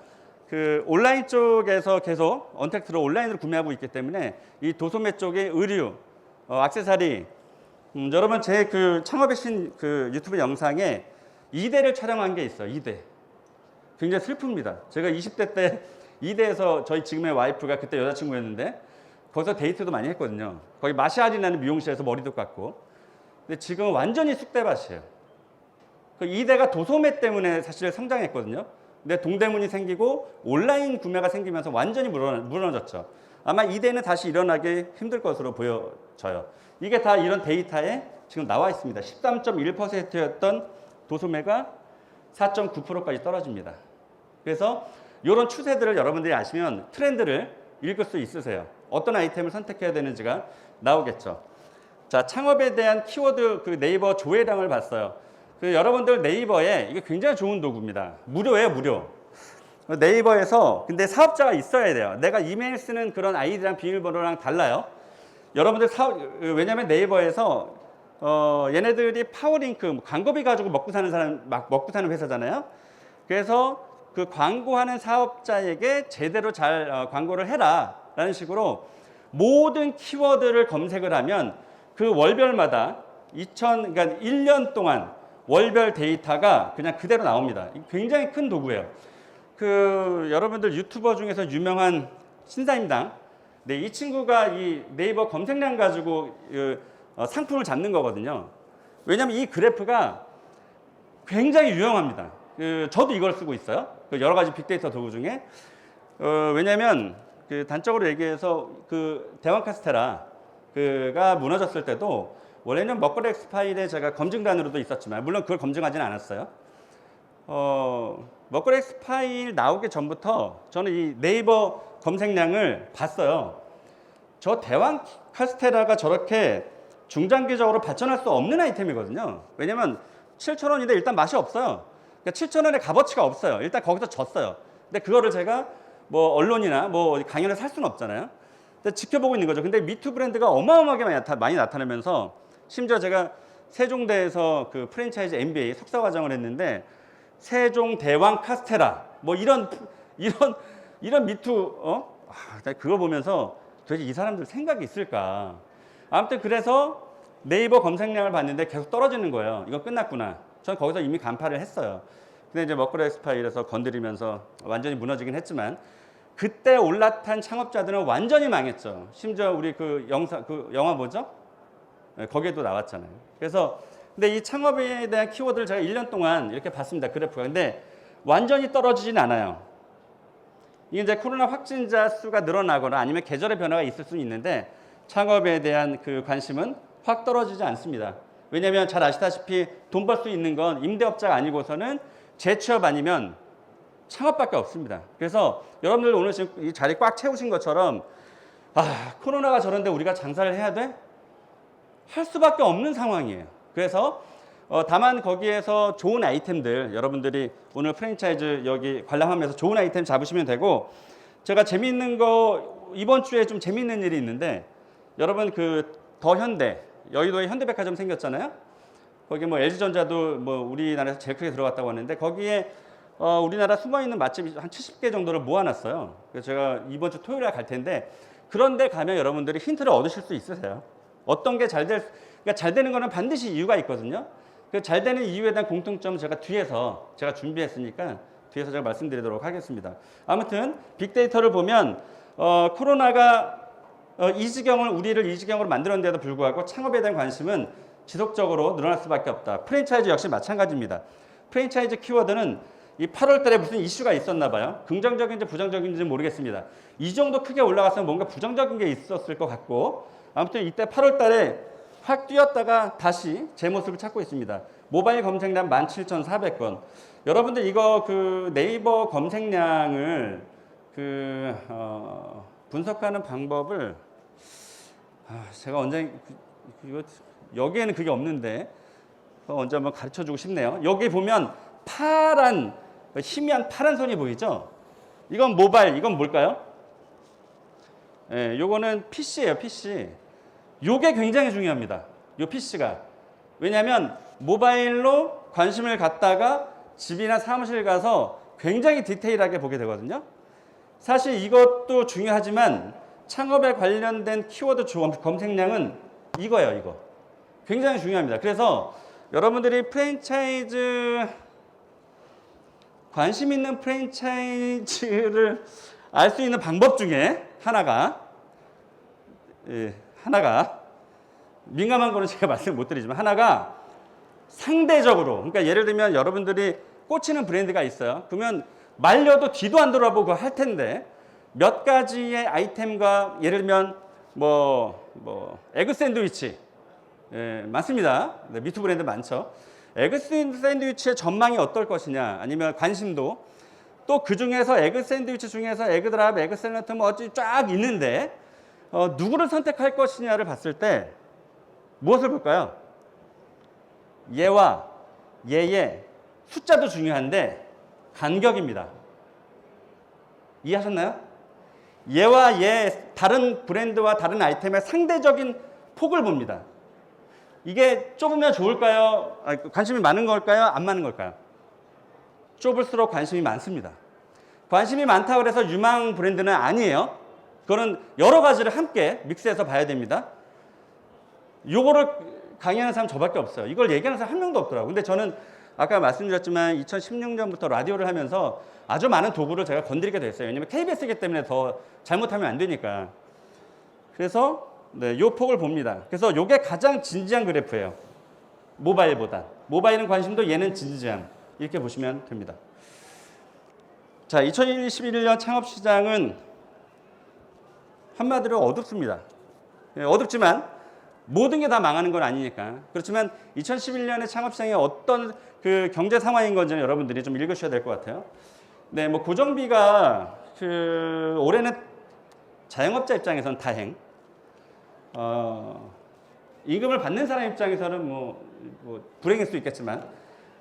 온라인 쪽에서 계속 언택트로 온라인으로 구매하고 있기 때문에 이 도소매 쪽의 의류, 액세서리, 여러분 제 창업의 신 유튜브 영상에 2대를 촬영한 게 있어요. 2대. 굉장히 슬픕니다. 제가 20대 때 2대에서 저희 지금의 와이프가 그때 여자친구였는데 거기서 데이트도 많이 했거든요. 거기 마샤리라는 미용실에서 머리도 깎고. 근데 지금은 완전히 쑥대밭이에요. 2대가 도소매 때문에 사실 성장했거든요. 근데 동대문이 생기고 온라인 구매가 생기면서 완전히 무너졌죠. 아마 2대는 다시 일어나기 힘들 것으로 보여져요. 이게 다 이런 데이터에 지금 나와 있습니다. 13.1%였던 도소매가 4.9%까지 떨어집니다. 그래서 이런 추세들을 여러분들이 아시면 트렌드를 읽을 수 있으세요. 어떤 아이템을 선택해야 되는지가 나오겠죠. 자, 창업에 대한 키워드 네이버 조회량을 봤어요. 여러분들 네이버에 이게 굉장히 좋은 도구입니다. 무료예요, 무료. 네이버에서 근데 사업자가 있어야 돼요. 내가 이메일 쓰는 그런 아이디랑 비밀번호랑 달라요. 여러분들 왜냐면 네이버에서 얘네들이 파워링크 광고비 가지고 먹고 사는 회사잖아요. 그래서 그 광고하는 사업자에게 제대로 잘 광고를 해라라는 식으로 모든 키워드를 검색을 하면 그 월별마다 그러니까 1년 동안 월별 데이터가 그냥 그대로 나옵니다. 굉장히 큰 도구예요. 여러분들 유튜버 중에서 유명한 신사임당, 네, 이 친구가 이 네이버 검색량 가지고 상품을 잡는 거거든요. 왜냐하면 이 그래프가 굉장히 유용합니다. 저도 이걸 쓰고 있어요. 여러 가지 빅데이터 도구 중에. 왜냐하면 단적으로 얘기해서 대왕 카스테라가 무너졌을 때도 원래는 먹거리 엑스파일에 제가 검증단으로도 있었지만 물론 그걸 검증하지는 않았어요. 먹거리 엑스파일 나오기 전부터 저는 이 네이버 검색량을 봤어요. 저 대왕 카스테라가 저렇게 중장기적으로 발전할 수 없는 아이템이거든요. 왜냐면 7,000원인데 일단 맛이 없어요. 그러니까 7,000원의 값어치가 없어요. 일단 거기서 졌어요. 근데 그거를 제가 뭐 언론이나 뭐 강연에 살 수는 없잖아요. 근데 지켜보고 있는 거죠. 근데 미투 브랜드가 어마어마하게 많이 나타나면서 심지어 제가 세종대에서 프랜차이즈 MBA 석사 과정을 했는데 세종 대왕 카스테라 뭐 이런 미투 그거 보면서 도대체 이 사람들 생각이 있을까? 아무튼 그래서 네이버 검색량을 봤는데 계속 떨어지는 거예요. 이거 끝났구나. 전 거기서 이미 간파를 했어요. 근데 이제 먹거리 엑스파일에서 건드리면서 완전히 무너지긴 했지만 그때 올라탄 창업자들은 완전히 망했죠. 심지어 우리 영화 뭐죠? 네, 거기에도 나왔잖아요. 그래서 근데 이 창업에 대한 키워드를 제가 1년 동안 이렇게 봤습니다. 그래프가. 근데 완전히 떨어지진 않아요. 이게 이제 코로나 확진자 수가 늘어나거나 아니면 계절의 변화가 있을 수는 있는데 창업에 대한 관심은 확 떨어지지 않습니다. 왜냐하면 잘 아시다시피 돈 벌 수 있는 건 임대업자가 아니고서는 재취업 아니면 창업밖에 없습니다. 그래서 여러분들 오늘 지금 이 자리 꽉 채우신 것처럼 코로나가 저런데 우리가 장사를 해야 돼? 할 수밖에 없는 상황이에요. 그래서 다만 거기에서 좋은 아이템들 여러분들이 오늘 프랜차이즈 여기 관람하면서 좋은 아이템 잡으시면 되고 제가 재미있는 거 이번 주에 좀 재미있는 일이 있는데 여러분 더현대 여의도에 현대백화점 생겼잖아요. 거기 뭐 LG전자도 뭐 우리나라에서 제일 크게 들어갔다고 하는데 거기에 우리나라 숨어있는 맛집이 한 70개 정도를 모아놨어요. 그래서 제가 이번 주 토요일에 갈 텐데 그런데 가면 여러분들이 힌트를 얻으실 수 있으세요. 어떤 게 그러니까 잘 되는 거는 반드시 이유가 있거든요. 그 잘 되는 이유에 대한 공통점은 제가 준비했으니까 뒤에서 제가 말씀드리도록 하겠습니다. 아무튼 빅데이터를 보면 코로나가 우리를 이 지경으로 만들었는데도 불구하고 창업에 대한 관심은 지속적으로 늘어날 수밖에 없다. 프랜차이즈 역시 마찬가지입니다. 프랜차이즈 키워드는 이 8월 달에 무슨 이슈가 있었나 봐요. 긍정적인지 부정적인지 모르겠습니다. 이 정도 크게 올라갔으면 뭔가 부정적인 게 있었을 것 같고 아무튼 이때 8월 달에 확 뛰었다가 다시 제 모습을 찾고 있습니다. 모바일 검색량 17,400건. 여러분들 이거 그 네이버 검색량을 분석하는 방법을 제가 언제 이거 여기에는 그게 없는데 언제 한번 가르쳐 주고 싶네요. 여기 보면 파란 희미한 파란 선이 보이죠? 이건 모바일, 이건 뭘까요? 예, 요거는 PC예요, PC. 요게 굉장히 중요합니다. 요 PC가. 왜냐하면 모바일로 관심을 갖다가 집이나 사무실 가서 굉장히 디테일하게 보게 되거든요. 사실 이것도 중요하지만 창업에 관련된 키워드 검색량은 이거예요, 이거. 굉장히 중요합니다. 그래서 여러분들이 프랜차이즈, 관심 있는 프랜차이즈를 알 수 있는 방법 중에 하나가, 민감한 거는 제가 말씀 못 드리지만 하나가 상대적으로, 그러니까 예를 들면 여러분들이 꽂히는 브랜드가 있어요. 그러면 말려도 뒤도 안 돌아보고 할 텐데 몇 가지의 아이템과 예를 들면 에그 샌드위치, 많습니다. 네, 미투 브랜드 많죠. 에그 샌드위치의 전망이 어떨 것이냐, 아니면 관심도, 또 그 중에서 에그 샌드위치 중에서 에그 드랍, 에그 샐러드 뭐 어찌 쫙 있는데 누구를 선택할 것이냐를 봤을 때 무엇을 볼까요? 얘와 얘의 숫자도 중요한데 간격입니다. 이해하셨나요? 얘와 얘 다른 브랜드와 다른 아이템의 상대적인 폭을 봅니다. 이게 좁으면 좋을까요? 관심이 많은 걸까요? 안 많은 걸까요? 좁을수록 관심이 많습니다. 관심이 많다고 해서 유망 브랜드는 아니에요. 그거는 여러 가지를 함께 믹스해서 봐야 됩니다. 요거를 강의하는 사람 저밖에 없어요. 이걸 얘기하는 사람 한 명도 없더라고요. 근데 저는 아까 말씀드렸지만 2016년부터 라디오를 하면서 아주 많은 도구를 제가 건드리게 됐어요. 왜냐면 KBS이기 때문에 더 잘못하면 안 되니까. 그래서 요 폭을 봅니다. 그래서 요게 가장 진지한 그래프예요. 모바일보다. 모바일은 관심도, 얘는 진지함. 이렇게 보시면 됩니다. 자, 2021년 창업시장은 한마디로 어둡습니다. 어둡지만 모든 게 다 망하는 건 아니니까. 그렇지만 2011년의 창업시장이 어떤 그 경제 상황인 건지는 여러분들이 좀 읽으셔야 될 것 같아요. 네, 뭐 고정비가 올해는 자영업자 입장에서는 다행. 임금을 받는 사람 입장에서는 뭐 불행일 수 있겠지만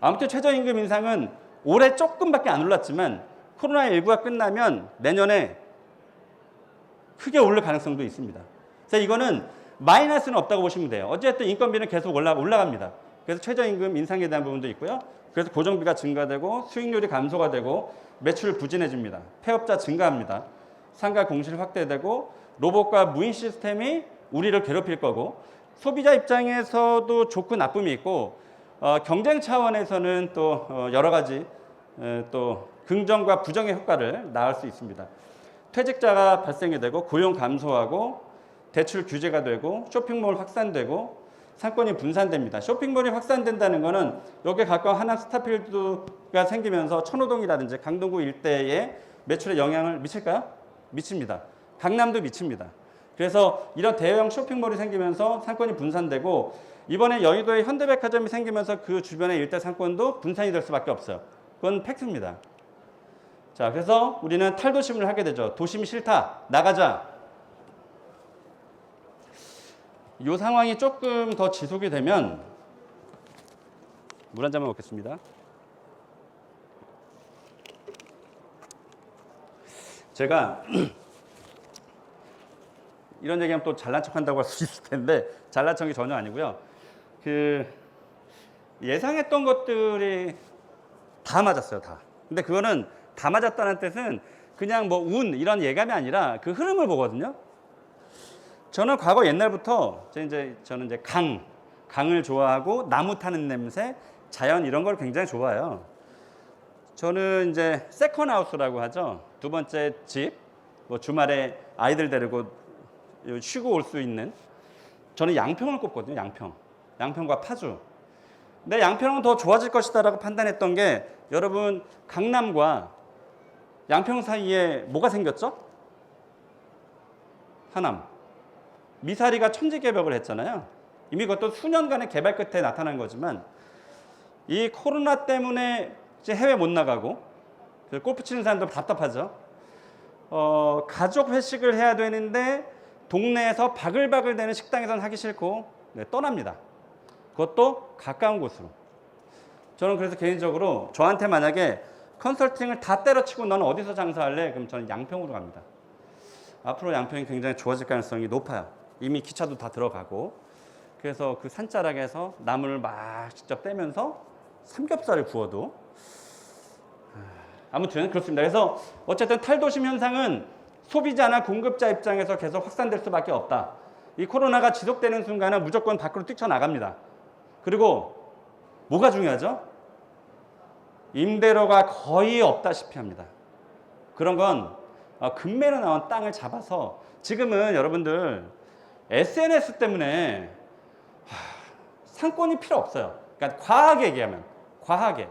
아무튼 최저임금 인상은 올해 조금밖에 안 올랐지만 코로나19가 끝나면 내년에 크게 오를 가능성도 있습니다. 그래서 이거는 마이너스는 없다고 보시면 돼요. 어쨌든 인건비는 계속 올라갑니다. 그래서 최저임금 인상에 대한 부분도 있고요. 그래서 고정비가 증가되고 수익률이 감소가 되고 매출 부진해집니다. 폐업자 증가합니다. 상가 공실 확대되고 로봇과 무인 시스템이 우리를 괴롭힐 거고, 소비자 입장에서도 좋고 나쁨이 있고, 경쟁 차원에서는 또 여러 가지 또 긍정과 부정의 효과를 낳을 수 있습니다. 퇴직자가 발생이 되고 고용 감소하고 대출 규제가 되고 쇼핑몰 확산되고 상권이 분산됩니다. 쇼핑몰이 확산된다는 것은 여기에 가까운 하남 스타필드가 생기면서 천호동이라든지 강동구 일대에 매출에 영향을 미칠까요? 미칩니다. 강남도 미칩니다. 그래서 이런 대형 쇼핑몰이 생기면서 상권이 분산되고, 이번에 여의도에 현대백화점이 생기면서 그 주변의 일대 상권도 분산이 될 수밖에 없어요. 그건 팩트입니다. 자, 그래서 우리는 탈도심을 하게 되죠. 도심이 싫다, 나가자. 이 상황이 조금 더 지속이 되면, 물 한 잔만 먹겠습니다. 제가 이런 얘기하면 또 잘난 척한다고 할 수 있을 텐데 잘난 척이 전혀 아니고요. 예상했던 것들이 다 맞았어요, 다. 근데 그거는 다 맞았다는 뜻은 그냥 뭐 운 이런 예감이 아니라 그 흐름을 보거든요. 저는 과거 옛날부터 저는 이제 강을 좋아하고 나무 타는 냄새, 자연 이런 걸 굉장히 좋아해요. 저는 이제 세컨 하우스라고 하죠. 두 번째 집, 뭐 주말에 아이들 데리고 쉬고 올 수 있는, 저는 양평을 꼽거든요. 양평과 파주. 근데 양평은 더 좋아질 것이다라고 판단했던 게, 여러분 강남과 양평 사이에 뭐가 생겼죠? 하남. 미사리가 천지개벽을 했잖아요. 이미 그것도 수년간의 개발 끝에 나타난 거지만, 이 코로나 때문에 이제 해외 못 나가고 골프 치는 사람도 답답하죠. 가족 회식을 해야 되는데 동네에서 바글바글 대는 식당에서는 하기 싫고 떠납니다. 그것도 가까운 곳으로. 저는 그래서 개인적으로 저한테 만약에 컨설팅을 다 때려치고 너는 어디서 장사할래? 그럼 저는 양평으로 갑니다. 앞으로 양평이 굉장히 좋아질 가능성이 높아요. 이미 기차도 다 들어가고. 그래서 그 산자락에서 나무를 막 직접 떼면서 삼겹살을 구워도 아무튼 그렇습니다. 그래서 어쨌든 탈도심 현상은 소비자나 공급자 입장에서 계속 확산될 수밖에 없다. 이 코로나가 지속되는 순간은 무조건 밖으로 뛰쳐나갑니다. 그리고 뭐가 중요하죠? 임대료가 거의 없다시피 합니다. 그런 건 금매로 나온 땅을 잡아서 지금은 여러분들 SNS 때문에 상권이 필요 없어요. 그러니까 과하게 얘기하면 과하게.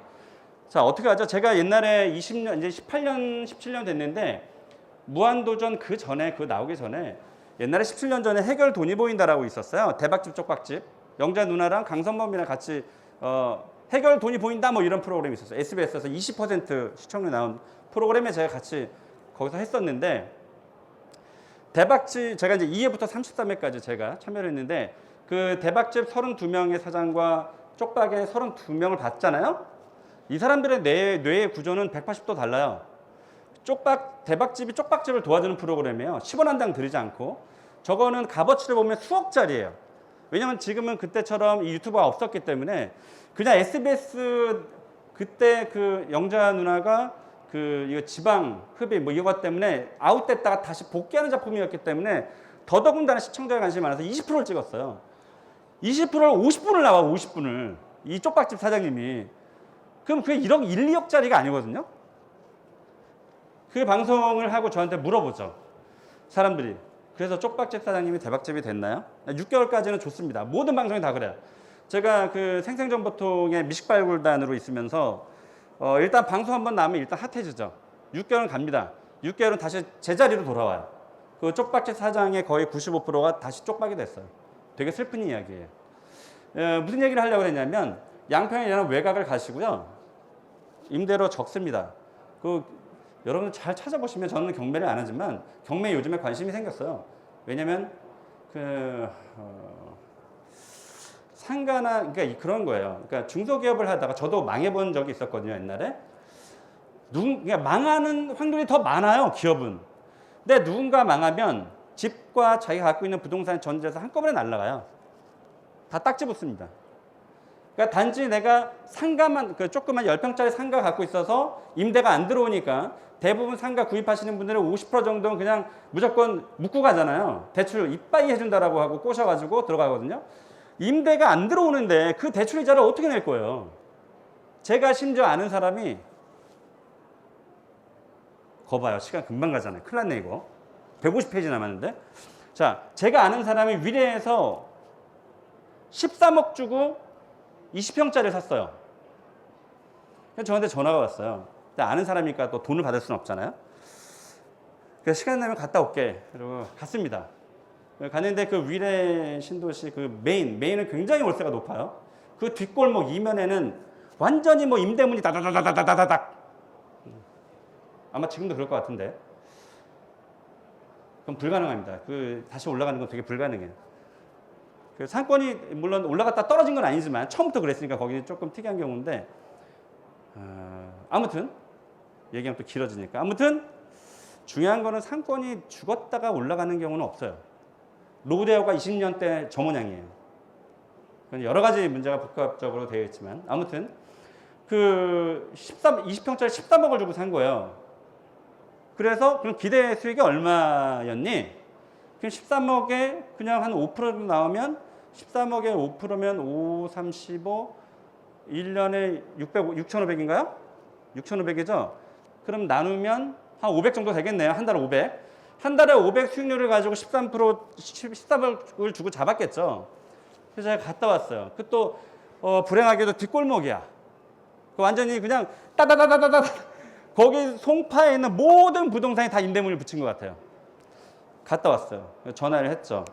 자, 어떻게 하죠? 제가 옛날에 20년 이제 18년 17년 됐는데 무한도전 그 전에 그 나오기 전에 옛날에 17년 전에 해결 돈이 보인다라고 있었어요. 대박집 쪽박집 영자 누나랑 강선범이랑 같이 해결 돈이 보인다 뭐 이런 프로그램이 있었어요. SBS에서 20% 시청률 나온 프로그램에 제가 같이 거기서 했었는데 대박집 제가 이제 2회부터 33회까지 제가 참여를 했는데 그 대박집 32명의 사장과 쪽박의 32명을 봤잖아요. 이 사람들의 뇌의 구조는 180도 달라요. 대박집이 쪽박집을 도와주는 프로그램이에요. 10원 한 장 들이지 않고. 저거는 값어치를 보면 수억짜리예요. 왜냐면 지금은 그때처럼 이 유튜브가 없었기 때문에 그냥 SBS 그때 그 영자 누나가 이거 지방 흡입 뭐 이것 때문에 아웃됐다가 다시 복귀하는 작품이었기 때문에 더더군다나 시청자의 관심이 많아서 20%를 찍었어요. 20%를 50분을 나와 50분을 이 쪽박집 사장님이. 그럼 그게 1억 1, 2억짜리가 아니거든요. 그 방송을 하고 저한테 물어보죠. 사람들이. 그래서 쪽박집 사장님이 대박집이 됐나요? 6개월까지는 좋습니다. 모든 방송이 다 그래요. 제가 그 생생정보통의 미식발굴단으로 있으면서 일단 방송 한번 나오면 일단 핫해지죠. 6개월은 갑니다. 6개월은 다시 제자리로 돌아와요. 그 쪽박집 사장의 거의 95%가 다시 쪽박이 됐어요. 되게 슬픈 이야기예요. 무슨 얘기를 하려고 했냐면 양평이라는 외곽을 가시고요. 임대료 적습니다. 여러분 잘 찾아보시면 저는 경매를 안 하지만 경매에 요즘에 관심이 생겼어요. 왜냐면 상가나 그러니까 그런 거예요. 그러니까 중소기업을 하다가 저도 망해본 적이 있었거든요, 옛날에. 그러니까 망하는 확률이 더 많아요, 기업은. 근데 누군가 망하면 집과 자기가 갖고 있는 부동산 전체에서 한꺼번에 날아가요. 다 딱지 붙습니다. 그러니까 단지 내가 상가만 조그만 10평짜리 상가 갖고 있어서 임대가 안 들어오니까 대부분 상가 구입하시는 분들은 50% 정도는 그냥 무조건 묵고 가잖아요. 대출 이빠이 해준다라고 하고 꼬셔가지고 들어가거든요. 임대가 안 들어오는데 그 대출 이자를 어떻게 낼 거예요? 제가 심지어 아는 사람이 거 봐요. 시간 금방 가잖아요. 큰일 났네 이거. 150페이지 남았는데. 자, 제가 아는 사람이 위례에서 13억 주고 20평짜리를 샀어요. 저한테 전화가 왔어요. 아는 사람이니까 또 돈을 받을 수는 없잖아요. 그래서 시간 나면 갔다 올게. 그리고 갔습니다. 갔는데 그 위례 신도시 그 메인은 굉장히 월세가 높아요. 그 뒷골목 이면에는 완전히 뭐 임대문이 다다다다다다닥. 아마 지금도 그럴 것 같은데. 그럼 불가능합니다. 다시 올라가는 건 되게 불가능해요. 상권이 물론 올라갔다 떨어진 건 아니지만 처음부터 그랬으니까 거기는 조금 특이한 경우인데 아무튼 얘기하면 또 길어지니까 아무튼 중요한 거는 상권이 죽었다가 올라가는 경우는 없어요. 로데오가 20년대 저 모양이에요. 여러 가지 문제가 복합적으로 되어 있지만 아무튼 20평짜리 13억을 주고 산 거예요. 그래서 그럼 기대 수익이 얼마였니? 그럼 13억에 그냥 한 5% 나오면 13억에 5%면 5, 35, 1년에 6,500인가요? 6,500이죠? 그럼 나누면 한 500 정도 되겠네요. 한 달에 500. 한 달에 500 수익률을 가지고 13억을 주고 잡았겠죠. 그래서 제가 갔다 왔어요. 또 불행하게도 뒷골목이야. 완전히 그냥 따다다다다다 거기 송파에 있는 모든 부동산이 다 임대문을 붙인 것 같아요. 갔다 왔어요. 전화를 했죠.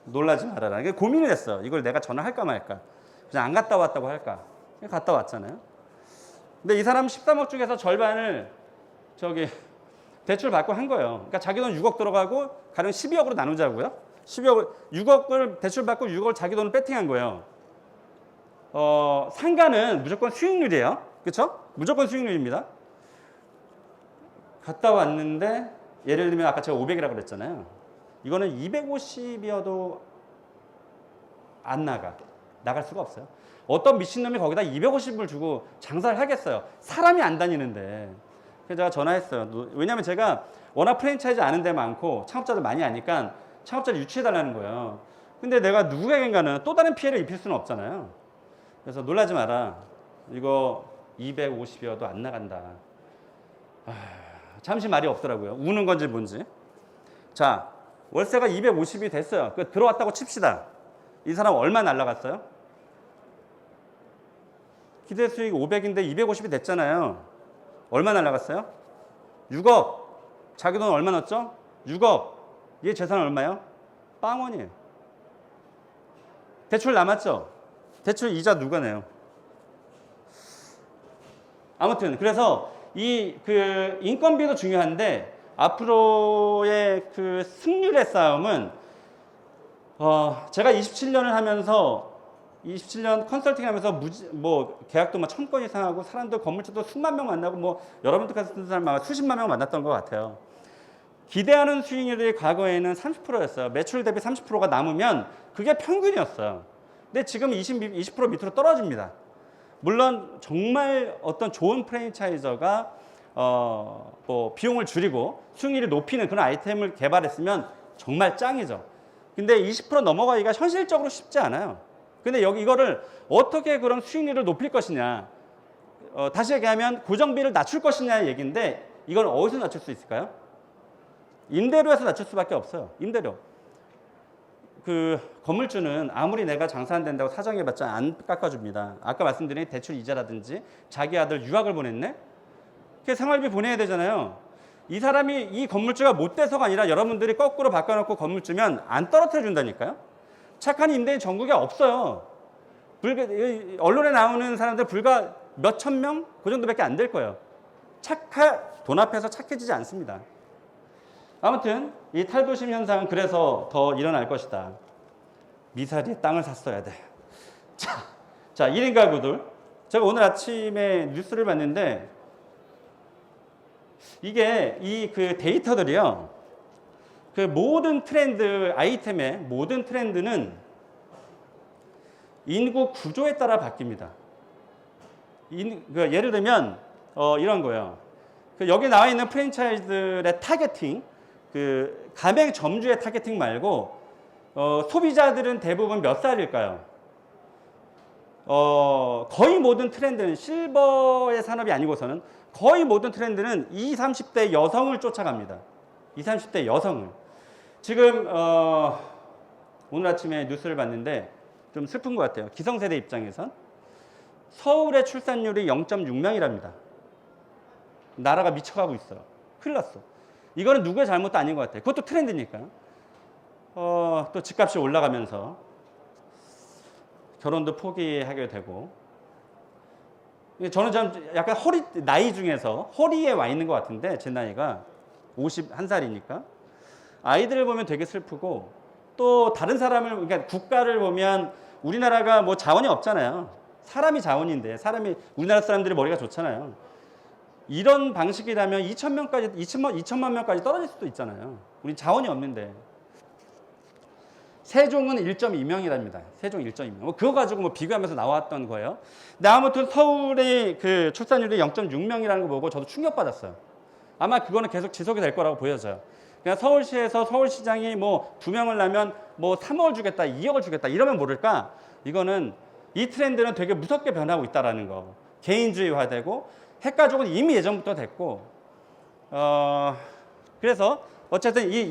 놀라지 말아라. 고민을 했어요. 이걸 내가 전화할까 말까. 그냥 안 갔다 왔다고 할까. 갔다 왔잖아요. 근데 이 사람 13억 중에서 절반을 대출 받고 한 거예요. 그러니까 자기 돈 6억 들어가고 가령 12억으로 나누자고요. 12억, 6억을 대출 받고 6억을 자기 돈을 배팅한 거예요. 상가는 무조건 수익률이에요. 그렇죠? 무조건 수익률입니다. 갔다 왔는데 예를 들면 아까 제가 500이라고 그랬잖아요. 이거는 250이어도 안 나갈 수가 없어요. 어떤 미친놈이 거기다 250을 주고 장사를 하겠어요. 사람이 안 다니는데. 그래서 제가 전화했어요. 왜냐하면 제가 워낙 프랜차이즈 아는 데 많고 창업자들 많이 아니까 창업자를 유치해달라는 거예요. 근데 내가 누구에겐가는 또 다른 피해를 입힐 수는 없잖아요. 그래서 놀라지 마라. 이거 250이어도 안 나간다. 잠시 말이 없더라고요. 우는 건지 뭔지. 자, 월세가 250이 됐어요. 들어왔다고 칩시다. 이 사람 얼마 날라갔어요? 기대 수익 500인데 250이 됐잖아요. 얼마 날라갔어요? 6억. 자기 돈 얼마 넣었죠? 6억. 얘 재산 얼마요? 빵원이에요. 대출 남았죠? 대출 이자 누가 내요? 아무튼 그래서 인건비도 중요한데 앞으로의 승률의 싸움은 제가 27년을 하면서 27년 컨설팅 하면서 계약도 1000건 이상 하고 사람도 건물주도 수만 명 만나고 여러분들 같은 사람 수십만 명 만났던 것 같아요. 기대하는 수익률이 과거에는 30%였어요. 매출 대비 30%가 남으면 그게 평균이었어요. 근데 지금 20% 밑으로 떨어집니다. 물론 정말 어떤 좋은 프랜차이저가 비용을 줄이고 수익률을 높이는 그런 아이템을 개발했으면 정말 짱이죠. 근데 20% 넘어가기가 현실적으로 쉽지 않아요. 근데 이거를 어떻게 그런 수익률을 높일 것이냐. 다시 얘기하면 고정비를 낮출 것이냐의 얘기인데 이건 어디서 낮출 수 있을까요? 임대료에서 낮출 수밖에 없어요. 임대료. 건물주는 아무리 내가 장사 안 된다고 사정해봤자 안 깎아줍니다. 아까 말씀드린 대출 이자라든지 자기 아들 유학을 보냈네? 생활비 보내야 되잖아요. 이 사람이 이 건물주가 못 돼서가 아니라 여러분들이 거꾸로 바꿔놓고 건물주면 안 떨어뜨려 준다니까요. 착한 임대인 전국에 없어요. 언론에 나오는 사람들 불과 몇천 명? 그 정도밖에 안 될 거예요. 돈 앞에서 착해지지 않습니다. 아무튼 이 탈도심 현상은 그래서 더 일어날 것이다. 미사리에 땅을 샀어야 돼. 자, 1인 가구들. 제가 오늘 아침에 뉴스를 봤는데 이게 데이터들이요. 모든 트렌드, 아이템의 모든 트렌드는 인구 구조에 따라 바뀝니다. 예를 들면 이런 거예요. 여기 나와 있는 프랜차이즈들의 타겟팅, 가맹 점주의 타겟팅 말고 소비자들은 대부분 몇 살일까요? 거의 모든 트렌드는 실버의 산업이 아니고서는 거의 모든 트렌드는 20, 30대 여성을 쫓아갑니다. 20, 30대 여성을. 지금 오늘 아침에 뉴스를 봤는데 좀 슬픈 것 같아요. 기성세대 입장에선 서울의 출산율이 0.6명이랍니다. 나라가 미쳐가고 있어요. 큰일 났어. 이거는 누구의 잘못도 아닌 것 같아요. 그것도 트렌드니까요. 또 집값이 올라가면서 결혼도 포기하게 되고. 저는 약간 나이 중에서 허리에 와 있는 것 같은데 제 나이가 51살이니까 아이들을 보면 되게 슬프고 또 다른 사람을 그러니까 국가를 보면 우리나라가 자원이 없잖아요. 사람이 자원인데 우리나라 사람들이 머리가 좋잖아요. 이런 방식이라면 2천만 명까지 떨어질 수도 있잖아요. 우리 자원이 없는데. 세종은 1.2명이랍니다. 세종 1.2명. 그거 가지고 비교하면서 나왔던 거예요. 근데 아무튼 서울의 출산율이 0.6명이라는 거 보고 저도 충격받았어요. 아마 그거는 계속 지속이 될 거라고 보여져요. 그냥 서울시에서 서울시장이 2명을 낳으면 3억을 주겠다, 2억을 주겠다 이러면 모를까? 이거는 이 트렌드는 되게 무섭게 변하고 있다라는 거. 개인주의화되고 핵가족은 이미 예전부터 됐고 그래서 어쨌든 이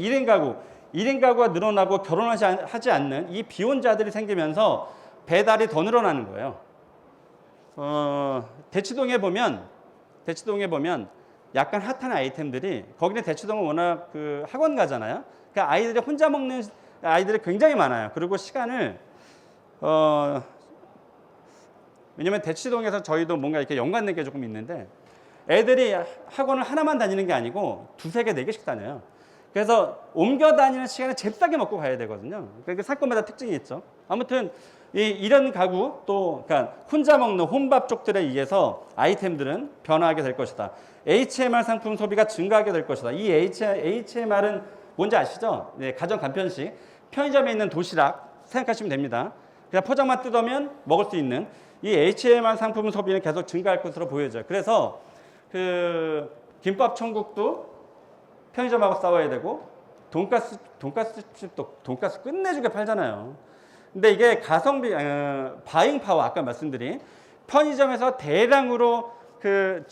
1인 가구가 늘어나고 결혼하지 않는 이 비혼자들이 생기면서 배달이 더 늘어나는 거예요. 대치동에 보면 약간 핫한 아이템들이 거기는 대치동은 워낙 학원 가잖아요. 그러니까 아이들이 혼자 먹는 아이들이 굉장히 많아요. 그리고 시간을 왜냐면 대치동에서 저희도 뭔가 이렇게 연관된 게 조금 있는데 애들이 학원을 하나만 다니는 게 아니고 두세 개, 네 개씩 다녀요. 그래서 옮겨 다니는 시간에 잽싸게 먹고 가야 되거든요. 그러니까 사건마다 특징이 있죠. 아무튼 이런 가구 또 그러니까 혼자 먹는 혼밥 쪽들에 의해서 아이템들은 변화하게 될 것이다. HMR 상품 소비가 증가하게 될 것이다. 이 HMR은 뭔지 아시죠? 네, 가정 간편식. 편의점에 있는 도시락 생각하시면 됩니다. 그냥 포장만 뜯으면 먹을 수 있는 이 HMR 상품 소비는 계속 증가할 것으로 보여져요. 그래서 그 김밥 천국도 편의점하고 싸워야 되고 돈가스집도 돈가스 끝내주게 팔잖아요. 근데 이게 가성비 바잉 파워 아까 말씀드린 편의점에서 대량으로 그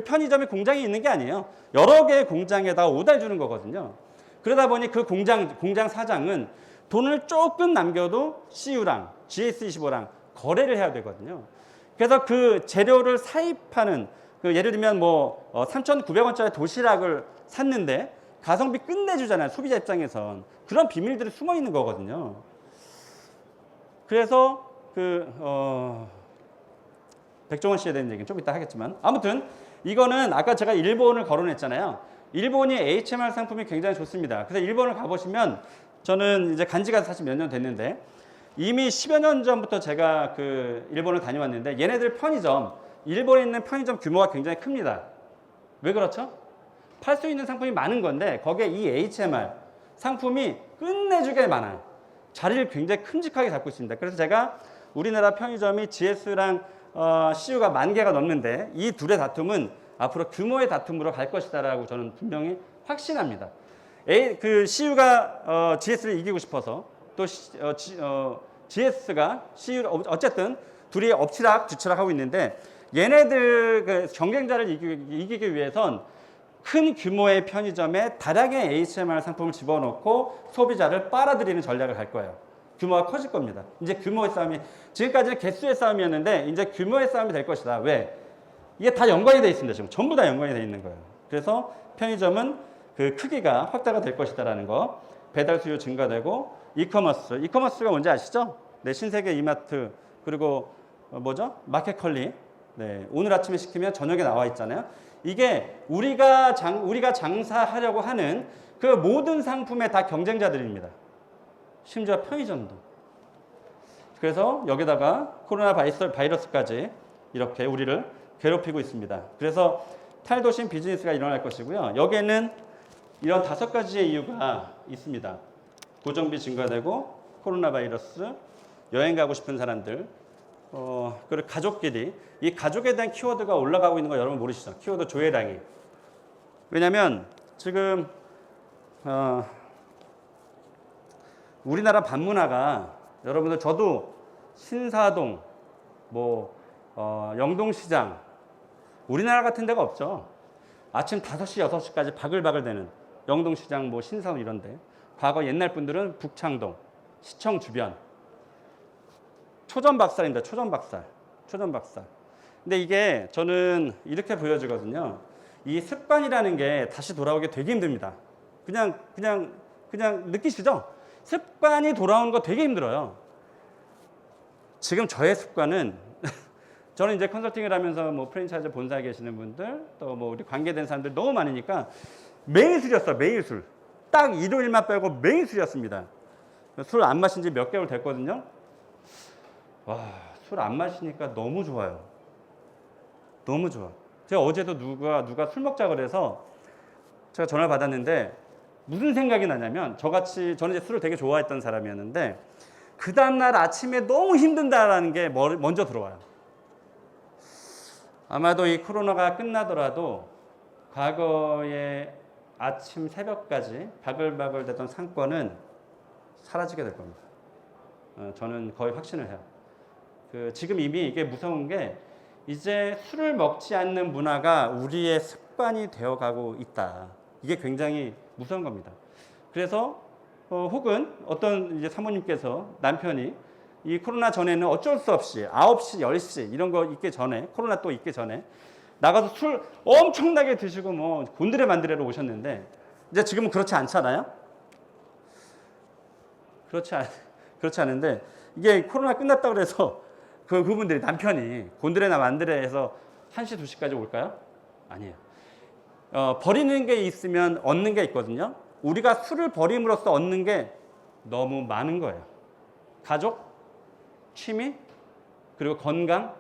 편의점에 공장이 있는 게 아니에요. 여러 개의 공장에다 오달 주는 거거든요. 그러다 보니 그 공장 사장은 돈을 조금 남겨도 CU랑 GS25랑 거래를 해야 되거든요. 그래서 그 재료를 사입하는 그 예를 들면 뭐 3,900원짜리 도시락을 샀는데 가성비 끝내주잖아요. 소비자 입장에선. 그런 비밀들이 숨어 있는 거거든요. 그래서 백종원 씨에 대한 얘기는 좀 이따 하겠지만 아무튼 이거는 아까 제가 일본을 거론했잖아요. 일본이 HMR 상품이 굉장히 좋습니다. 그래서 일본을 가보시면 저는 이제 간지가 사실 몇 년 됐는데 이미 10여 년 전부터 제가 그 일본을 다녀왔는데 얘네들 편의점, 일본에 있는 편의점 규모가 굉장히 큽니다. 왜 그렇죠? 팔 수 있는 상품이 많은 건데 거기에 이 HMR 상품이 끝내주게 많아요. 자리를 굉장히 큼직하게 잡고 있습니다. 그래서 제가 우리나라 편의점이 GS랑 CU가 10,000개가 넘는데 이 둘의 다툼은 앞으로 규모의 다툼으로 갈 것이다라고 저는 분명히 확신합니다. 그 CU가 GS를 이기고 싶어서 또 GS가 CU를 어쨌든 둘이 엎치락 뒤치락 하고 있는데 얘네들 그 경쟁자를 이기기 위해선 큰 규모의 편의점에 다량의 HMR 상품을 집어넣고 소비자를 빨아들이는 전략을 갈 거예요. 규모가 커질 겁니다. 이제 규모의 싸움이 지금까지는 개수의 싸움이었는데 이제 규모의 싸움이 될 것이다. 왜? 이게 다 연관이 되어 있습니다. 지금 전부 다 연관이 되어 있는 거예요. 그래서 편의점은 그 크기가 확대가 될 것이다라는 거. 배달 수요 증가되고 이커머스가 뭔지 아시죠? 네, 신세계 이마트 그리고 뭐죠? 마켓컬리. 네, 오늘 아침에 시키면 저녁에 나와 있잖아요. 이게 우리가 장사하려고 하는 그 모든 상품의 다 경쟁자들입니다. 심지어 편의점도. 그래서 여기다가 코로나 바이러스까지 이렇게 우리를 괴롭히고 있습니다. 그래서 탈도심 비즈니스가 일어날 것이고요. 여기에는 이런 5가지의 이유가 있습니다. 고정비 증가되고 코로나 바이러스, 여행 가고 싶은 사람들, 그리고 가족끼리 이 가족에 대한 키워드가 올라가고 있는 거 여러분 모르시죠? 키워드 조회량이. 왜냐하면 지금 우리나라 밤문화가 여러분들 저도 신사동, 영동시장 우리나라 같은 데가 없죠. 아침 5시, 6시까지 바글바글 되는 영동시장, 신사동 이런데 과거 옛날 분들은 북창동, 시청 주변 초전박살입니다. 초전박살. 근데 이게 저는 이렇게 보여지거든요. 이 습관이라는 게 다시 돌아오기 되게 힘듭니다. 그냥 느끼시죠? 습관이 돌아오는 거 되게 힘들어요. 지금 저의 습관은 저는 이제 컨설팅을 하면서 프랜차이즈 본사에 계시는 분들 또 우리 관계된 사람들 너무 많으니까 매일 술이었어요. 매일 술. 딱 일요일만 빼고 매일 술이었습니다. 술 안 마신 지 몇 개월 됐거든요. 와, 술 안 마시니까 너무 좋아요. 너무 좋아. 제가 어제도 누가 술 먹자 그래서 제가 전화를 받았는데 무슨 생각이 나냐면 저는 이제 술을 되게 좋아했던 사람이었는데 그 다음날 아침에 너무 힘든다라는 게 먼저 들어와요. 아마도 이 코로나가 끝나더라도 과거의 아침 새벽까지 바글바글 되던 상권은 사라지게 될 겁니다. 저는 거의 확신을 해요. 지금 이미 이게 무서운 게 이제 술을 먹지 않는 문화가 우리의 습관이 되어가고 있다. 이게 굉장히 무서운 겁니다. 그래서 혹은 어떤 이제 사모님께서 남편이 이 코로나 전에는 어쩔 수 없이 9시, 10시 이런 거 있기 전에 코로나 또 있기 전에 나가서 술 엄청나게 드시고 곤드레 만드레로 오셨는데 이제 지금은 그렇지 않잖아요. 그렇지 않은데 이게 코로나 끝났다 그래서 그분들이 남편이 곤드레나 만드레에서 1시, 2시까지 올까요? 아니에요. 버리는 게 있으면 얻는 게 있거든요. 우리가 술을 버림으로써 얻는 게 너무 많은 거예요. 가족, 취미, 그리고 건강.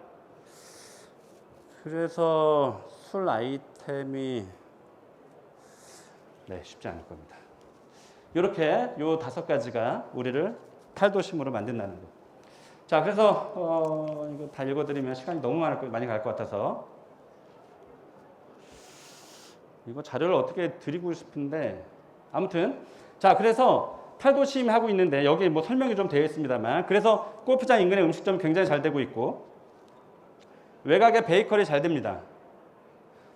그래서 술 아이템이 쉽지 않을 겁니다. 이렇게 요 5가지가 우리를 탈도심으로 만든다는 거. 자, 그래서 이거 다 읽어드리면 시간이 너무 많이 갈 것 같아서 이거 자료를 어떻게 드리고 싶은데 아무튼 자, 그래서 탈도심 하고 있는데 여기 뭐 설명이 좀 되어 있습니다만 그래서 골프장 인근의 음식점이 굉장히 잘 되고 있고 외곽에 베이커리 잘 됩니다.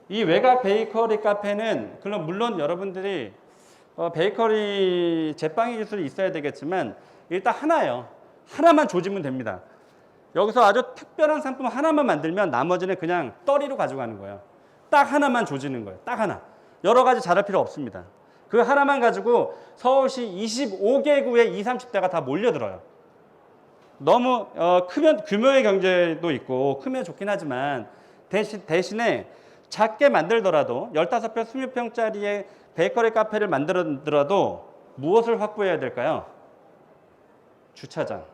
이 외곽 베이커리 카페는 물론 여러분들이 베이커리 제빵 기술이 있어야 되겠지만 일단 하나예요. 하나만 조지면 됩니다. 여기서 아주 특별한 상품 하나만 만들면 나머지는 그냥 떨이로 가져가는 거예요. 딱 하나만 조지는 거예요. 딱 하나. 여러 가지 잘할 필요 없습니다. 그 하나만 가지고 서울시 25개 구의 20, 30대가 다 몰려들어요. 너무 크면 규모의 경제도 있고 크면 좋긴 하지만 대신에 작게 만들더라도 15평, 20평짜리의 베이커리 카페를 만들더라도 무엇을 확보해야 될까요? 주차장.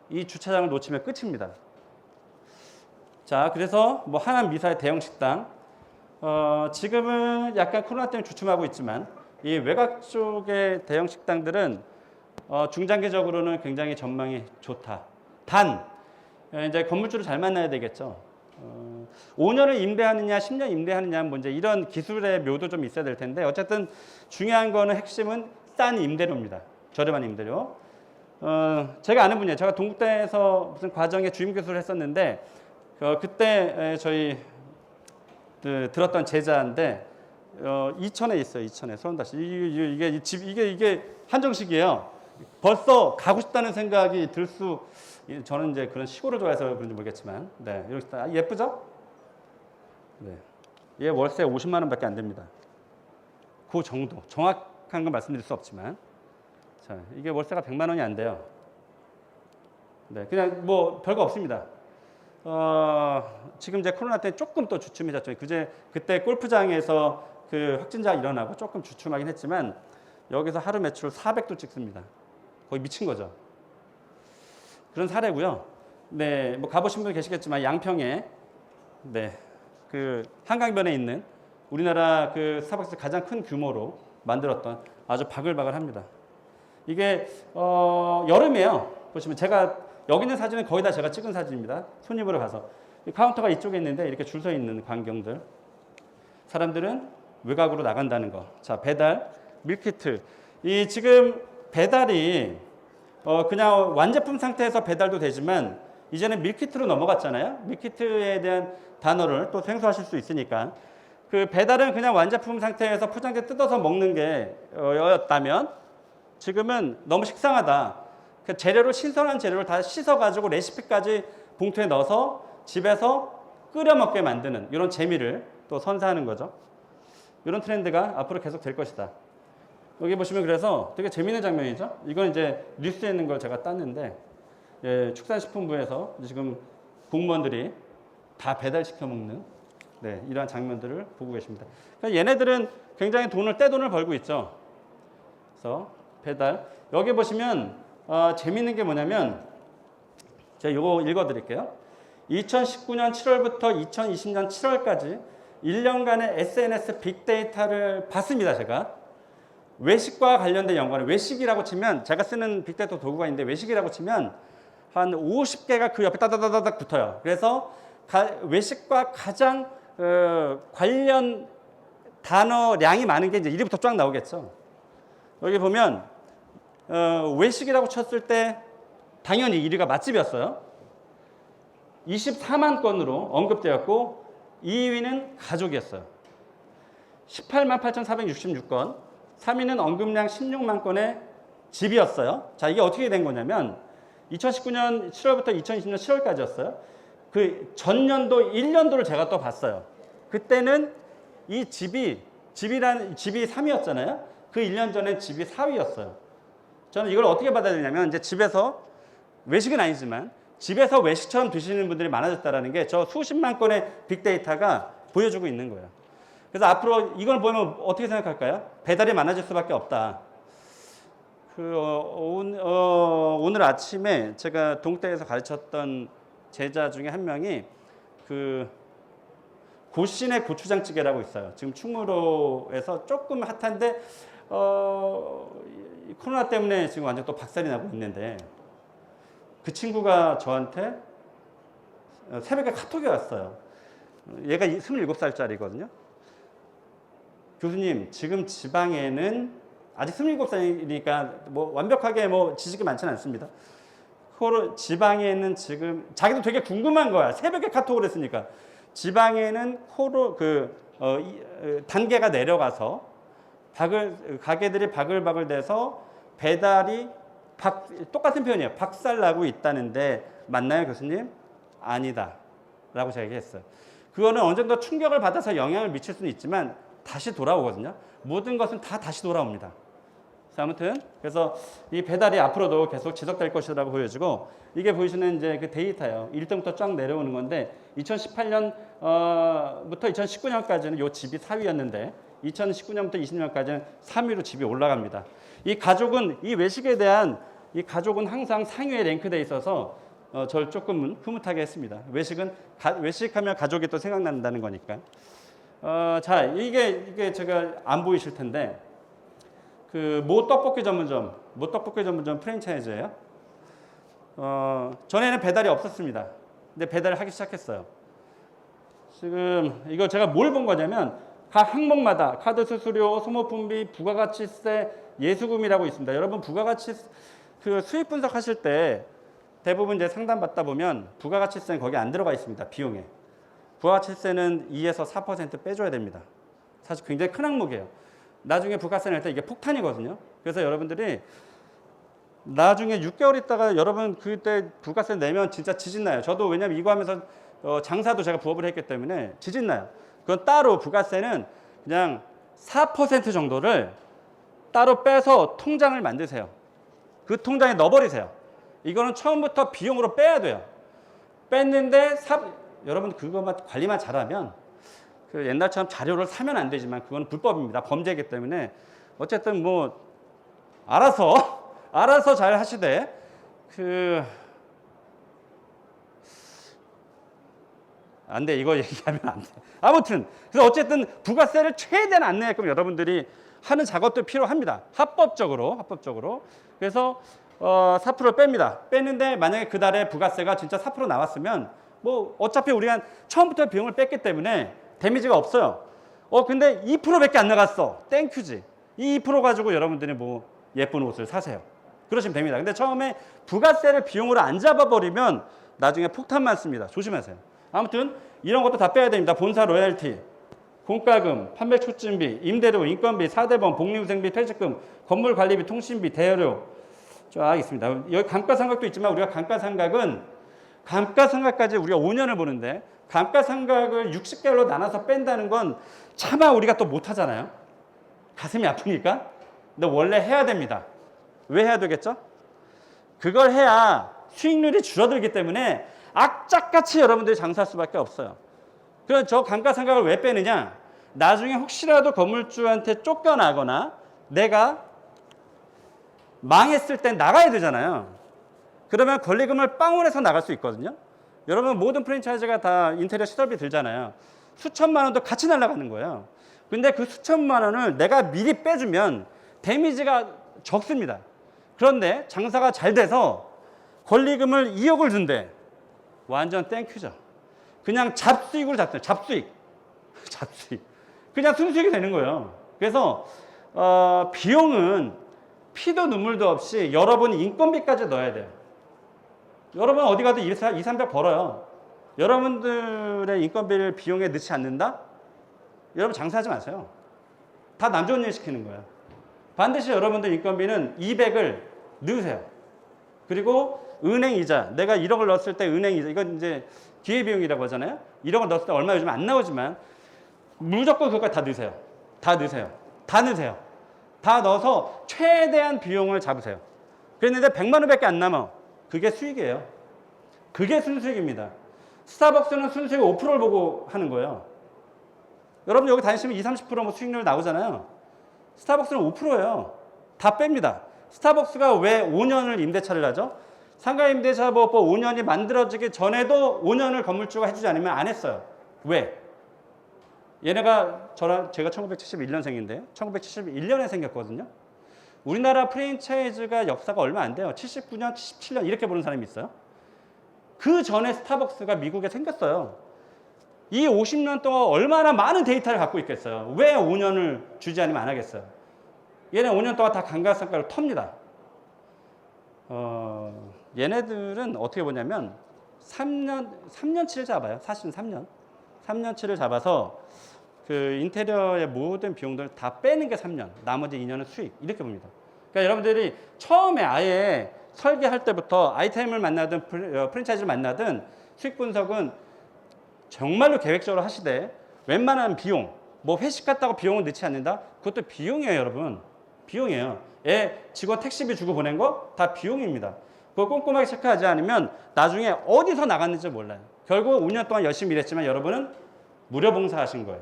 이 주차장을 놓치면 끝입니다. 자, 그래서 뭐 하남 미사의 대형 식당. 지금은 약간 코로나 때문에 주춤하고 있지만 이 외곽 쪽의 대형 식당들은 중장기적으로는 굉장히 전망이 좋다. 단 이제 건물주를 잘 만나야 되겠죠. 5년을 임대하느냐 10년 임대하느냐 뭐 이제 이런 기술의 묘도 좀 있어야 될 텐데 어쨌든 중요한 거는 핵심은 싼 임대료입니다. 저렴한 임대료. 제가 아는 분이에요. 제가 동국대에서 무슨 과정에 주임 교수를 했었는데 그때 저희 들었던 제자인데 이천에 있어요. 이천에 서울다시 이게 한정식이에요. 벌써 가고 싶다는 생각이 들 수. 저는 이제 그런 시골을 좋아해서 그런지 모르겠지만, 네, 이렇게 예쁘죠? 네, 얘 월세 50만 원밖에 안 됩니다. 그 정도. 정확한 건 말씀드릴 수 없지만, 자, 이게 월세가 100만 원이 안 돼요. 네, 그냥 뭐 별거 없습니다. 지금 이제 코로나 때 조금 또 주춤해졌죠. 그때 골프장에서 그 확진자가 일어나고 조금 주춤하긴 했지만 여기서 하루 매출 400도 찍습니다. 거의 미친 거죠. 그런 사례고요. 네, 뭐 가보신 분 계시겠지만 양평에 그 한강변에 있는 우리나라 그 스타벅스 가장 큰 규모로 만들었던 아주 바글바글합니다. 이게 여름이에요. 보시면 제가 여기 있는 사진은 거의 다 제가 찍은 사진입니다. 손님으로 가서 카운터가 이쪽에 있는데 이렇게 줄 서 있는 광경들. 사람들은 외곽으로 나간다는 거. 자, 배달, 밀키트. 이 지금 배달이 그냥 완제품 상태에서 배달도 되지만 이제는 밀키트로 넘어갔잖아요. 밀키트에 대한 단어를 또 생소하실 수 있으니까 그 배달은 그냥 완제품 상태에서 포장재 뜯어서 먹는 게 였다면 지금은 너무 식상하다. 그 재료를 신선한 재료를 다 씻어가지고 레시피까지 봉투에 넣어서 집에서 끓여 먹게 만드는 이런 재미를 또 선사하는 거죠. 이런 트렌드가 앞으로 계속 될 것이다. 여기 보시면 그래서 되게 재미있는 장면이죠. 이건 이제 뉴스에 있는 걸 제가 땄는데 축산식품부에서 지금 공무원들이 다 배달시켜 먹는 이러한 장면들을 보고 계십니다. 그러니까 얘네들은 굉장히 떼돈을 벌고 있죠. 그래서 배달. 여기 보시면 재미있는 게 뭐냐면 제가 이거 읽어드릴게요. 2019년 7월부터 2020년 7월까지 1년간의 SNS 빅데이터를 봤습니다. 제가. 외식과 관련된 연관을 외식이라고 치면 제가 쓰는 빅데이터 도구가 있는데 외식이라고 치면 한 50개가 그 옆에 따다다닥 붙어요. 그래서 외식과 가장 관련 단어량이 많은 게 이제 1위부터 쫙 나오겠죠. 여기 보면 외식이라고 쳤을 때 당연히 1위가 맛집이었어요. 24만 건으로 언급되었고 2위는 가족이었어요. 18만 8,466건. 3위는 언급량 16만 건의 집이었어요. 자, 이게 어떻게 된 거냐면 2019년 7월부터 2020년 7월까지였어요. 그 전년도 1년도를 제가 또 봤어요. 그때는 이 집이 3위였잖아요. 그 1년 전에 집이 4위였어요. 저는 이걸 어떻게 받아야 되냐면 이제 집에서 외식은 아니지만 집에서 외식처럼 드시는 분들이 많아졌다는 게 저 수십만 건의 빅데이터가 보여주고 있는 거예요. 그래서 앞으로 이걸 보면 어떻게 생각할까요? 배달이 많아질 수밖에 없다. 오늘 아침에 제가 동대에서 가르쳤던 제자 중에 한 명이 고신의 고추장찌개라고 있어요. 지금 충무로에서 조금 핫한데 코로나 때문에 지금 완전 또 박살이 나고 있는데 그 친구가 저한테 새벽에 카톡이 왔어요. 얘가 27살짜리거든요. 교수님, 지금 지방에는 아직 27살이니까 뭐 완벽하게 뭐 지식이 많지는 않습니다. 지방에는 지금 자기도 되게 궁금한 거야. 새벽에 카톡을 했으니까 지방에는 단계가 내려가서 가게들이 바글바글 돼서 배달이 똑같은 표현이에요. 박살나고 있다는데 맞나요, 교수님? 아니다. 라고 제가 얘기했어요. 그거는 어느 정도 충격을 받아서 영향을 미칠 수는 있지만 다시 돌아오거든요. 모든 것은 다 다시 돌아옵니다. 아무튼 그래서 이 배달이 앞으로도 계속 지속될 것이라고 보여지고 이게 보이시는 이제 그 데이터예요. 1등부터 쫙 내려오는 건데 2018년부터 2019년까지는 요 집이 4위였는데 2019년부터 20년까지는 3위로 집이 올라갑니다. 이 외식에 대한 이 가족은 항상 상위에 랭크돼 있어서 저를 조금은 흐뭇하게 했습니다. 외식하면 가족이 또 생각난다는 거니까. 자, 이게 제가 안 보이실 텐데 모 떡볶이 전문점 프랜차이즈예요. 전에는 배달이 없었습니다. 근데 배달을 하기 시작했어요. 지금 이거 제가 뭘 본 거냐면 각 항목마다 카드 수수료, 소모품비, 부가가치세, 예수금이라고 있습니다. 여러분 부가가치 수익 분석하실 때 대부분 이제 상담 받다 보면 부가가치세는 거기 안 들어가 있습니다. 비용에. 부가가치세는 2에서 4% 빼줘야 됩니다. 사실 굉장히 큰 항목이에요. 나중에 부가세 낼 때 이게 폭탄이거든요. 그래서 여러분들이 나중에 6개월 있다가 여러분 그때 부가세 내면 진짜 지진 나요. 저도 왜냐면 이거 하면서 장사도 제가 부업을 했기 때문에 지진 나요. 그건 따로 부가세는 그냥 4% 정도를 따로 빼서 통장을 만드세요. 그 통장에 넣어버리세요. 이거는 처음부터 비용으로 빼야 돼요. 뺐는데 여러분 그거만 관리만 잘하면 옛날처럼 자료를 사면 안 되지만 그건 불법입니다. 범죄이기 때문에 어쨌든 뭐 알아서 잘 하시되 안 돼. 이거 얘기하면 안 돼. 아무튼 그래서 어쨌든 부가세를 최대한 안 내게끔 여러분들이 하는 작업도 필요합니다. 합법적으로. 그래서 4% 뺍니다. 뺐는데 만약에 그 달에 부가세가 진짜 4% 나왔으면 뭐 어차피 우리가 처음부터 비용을 뺐기 때문에 데미지가 없어요. 근데 2%밖에 안 나갔어. 땡큐지. 이 2% 가지고 여러분들이 뭐 예쁜 옷을 사세요. 그러시면 됩니다. 근데 처음에 부가세를 비용으로 안 잡아버리면 나중에 폭탄 맞습니다. 조심하세요. 아무튼 이런 것도 다 빼야 됩니다. 본사 로열티, 공과금, 판매 촉진비, 임대료, 인건비, 사대보험, 복리후생비, 퇴직금, 건물 관리비, 통신비, 대여료 쫙 있습니다. 여기 감가상각도 있지만 우리가 감가상각까지 우리가 5년을 보는데 감가상각을 60개월로 나눠서 뺀다는 건 차마 우리가 또 못하잖아요. 가슴이 아프니까. 근데 원래 해야 됩니다. 왜 해야 되겠죠? 그걸 해야 수익률이 줄어들기 때문에 악착같이 여러분들이 장사할 수밖에 없어요. 그럼 저 감가상각을 왜 빼느냐? 나중에 혹시라도 건물주한테 쫓겨나거나 내가 망했을 땐 나가야 되잖아요. 그러면 권리금을 빵원해서 나갈 수 있거든요. 여러분 모든 프랜차이즈가 다 인테리어 시설비 들잖아요. 수천만 원도 같이 날아가는 거예요. 근데 그 수천만 원을 내가 미리 빼주면 데미지가 적습니다. 그런데 장사가 잘 돼서 권리금을 2억을 준대. 완전 땡큐죠. 그냥 잡수익으로 잡어요. 잡수익. 그냥 순수익이 되는 거예요. 그래서 비용은 피도 눈물도 없이 여러분이 인건비까지 넣어야 돼요. 여러분 어디 가도 200~300 벌어요. 여러분들의 인건비를 비용에 넣지 않는다? 여러분 장사하지 마세요. 다 남 좋은 일 시키는 거예요. 반드시 여러분들 인건비는 200을 넣으세요. 그리고 은행 이자, 내가 1억을 넣었을 때 은행 이자, 이건 이제 기회비용이라고 하잖아요. 1억을 넣었을 때 얼마 요즘 안 나오지만 무조건 그것까지 다 넣으세요. 다 넣어서 최대한 비용을 잡으세요. 그랬는데 100만 원밖에 안 남아. 그게 수익이에요. 그게 순수익입니다. 스타벅스는 순수익 5%를 보고 하는 거예요. 여러분 여기 다니시면 20-30%뭐 수익률 나오잖아요. 스타벅스는 5%예요. 다 뺍니다. 스타벅스가 왜 5년을 임대차를 하죠? 상가임대차보호법 5년이 만들어지기 전에도 5년을 건물주가 해주지 않으면 안 했어요. 왜? 얘네가 제가 1971년생인데요. 1971년에 생겼거든요. 우리나라 프랜차이즈가 역사가 얼마 안 돼요. 79년, 77년 이렇게 보는 사람이 있어요. 그 전에 스타벅스가 미국에 생겼어요. 이 50년 동안 얼마나 많은 데이터를 갖고 있겠어요. 왜 5년을 주지 않으면 안 하겠어요. 얘네 5년 동안 다 감가상가를 텁니다. 얘네들은 어떻게 보냐면 3년치를 잡아요. 사실은 3년치를 잡아서 그 인테리어의 모든 비용들을 다 빼는 게 3년, 나머지 2년은 수익 이렇게 봅니다. 그러니까 여러분들이 처음에 아예 설계할 때부터 아이템을 만나든 프랜차이즈를 만나든 수익 분석은 정말로 계획적으로 하시되 웬만한 비용, 뭐 회식 갔다고 비용을 넣지 않는다? 그것도 비용이에요, 여러분. 비용이에요. 직원 택시비 주고 보낸 거 다 비용입니다. 그거 꼼꼼하게 체크하지 않으면 나중에 어디서 나갔는지 몰라요. 결국 5년 동안 열심히 일했지만 여러분은 무료 봉사하신 거예요.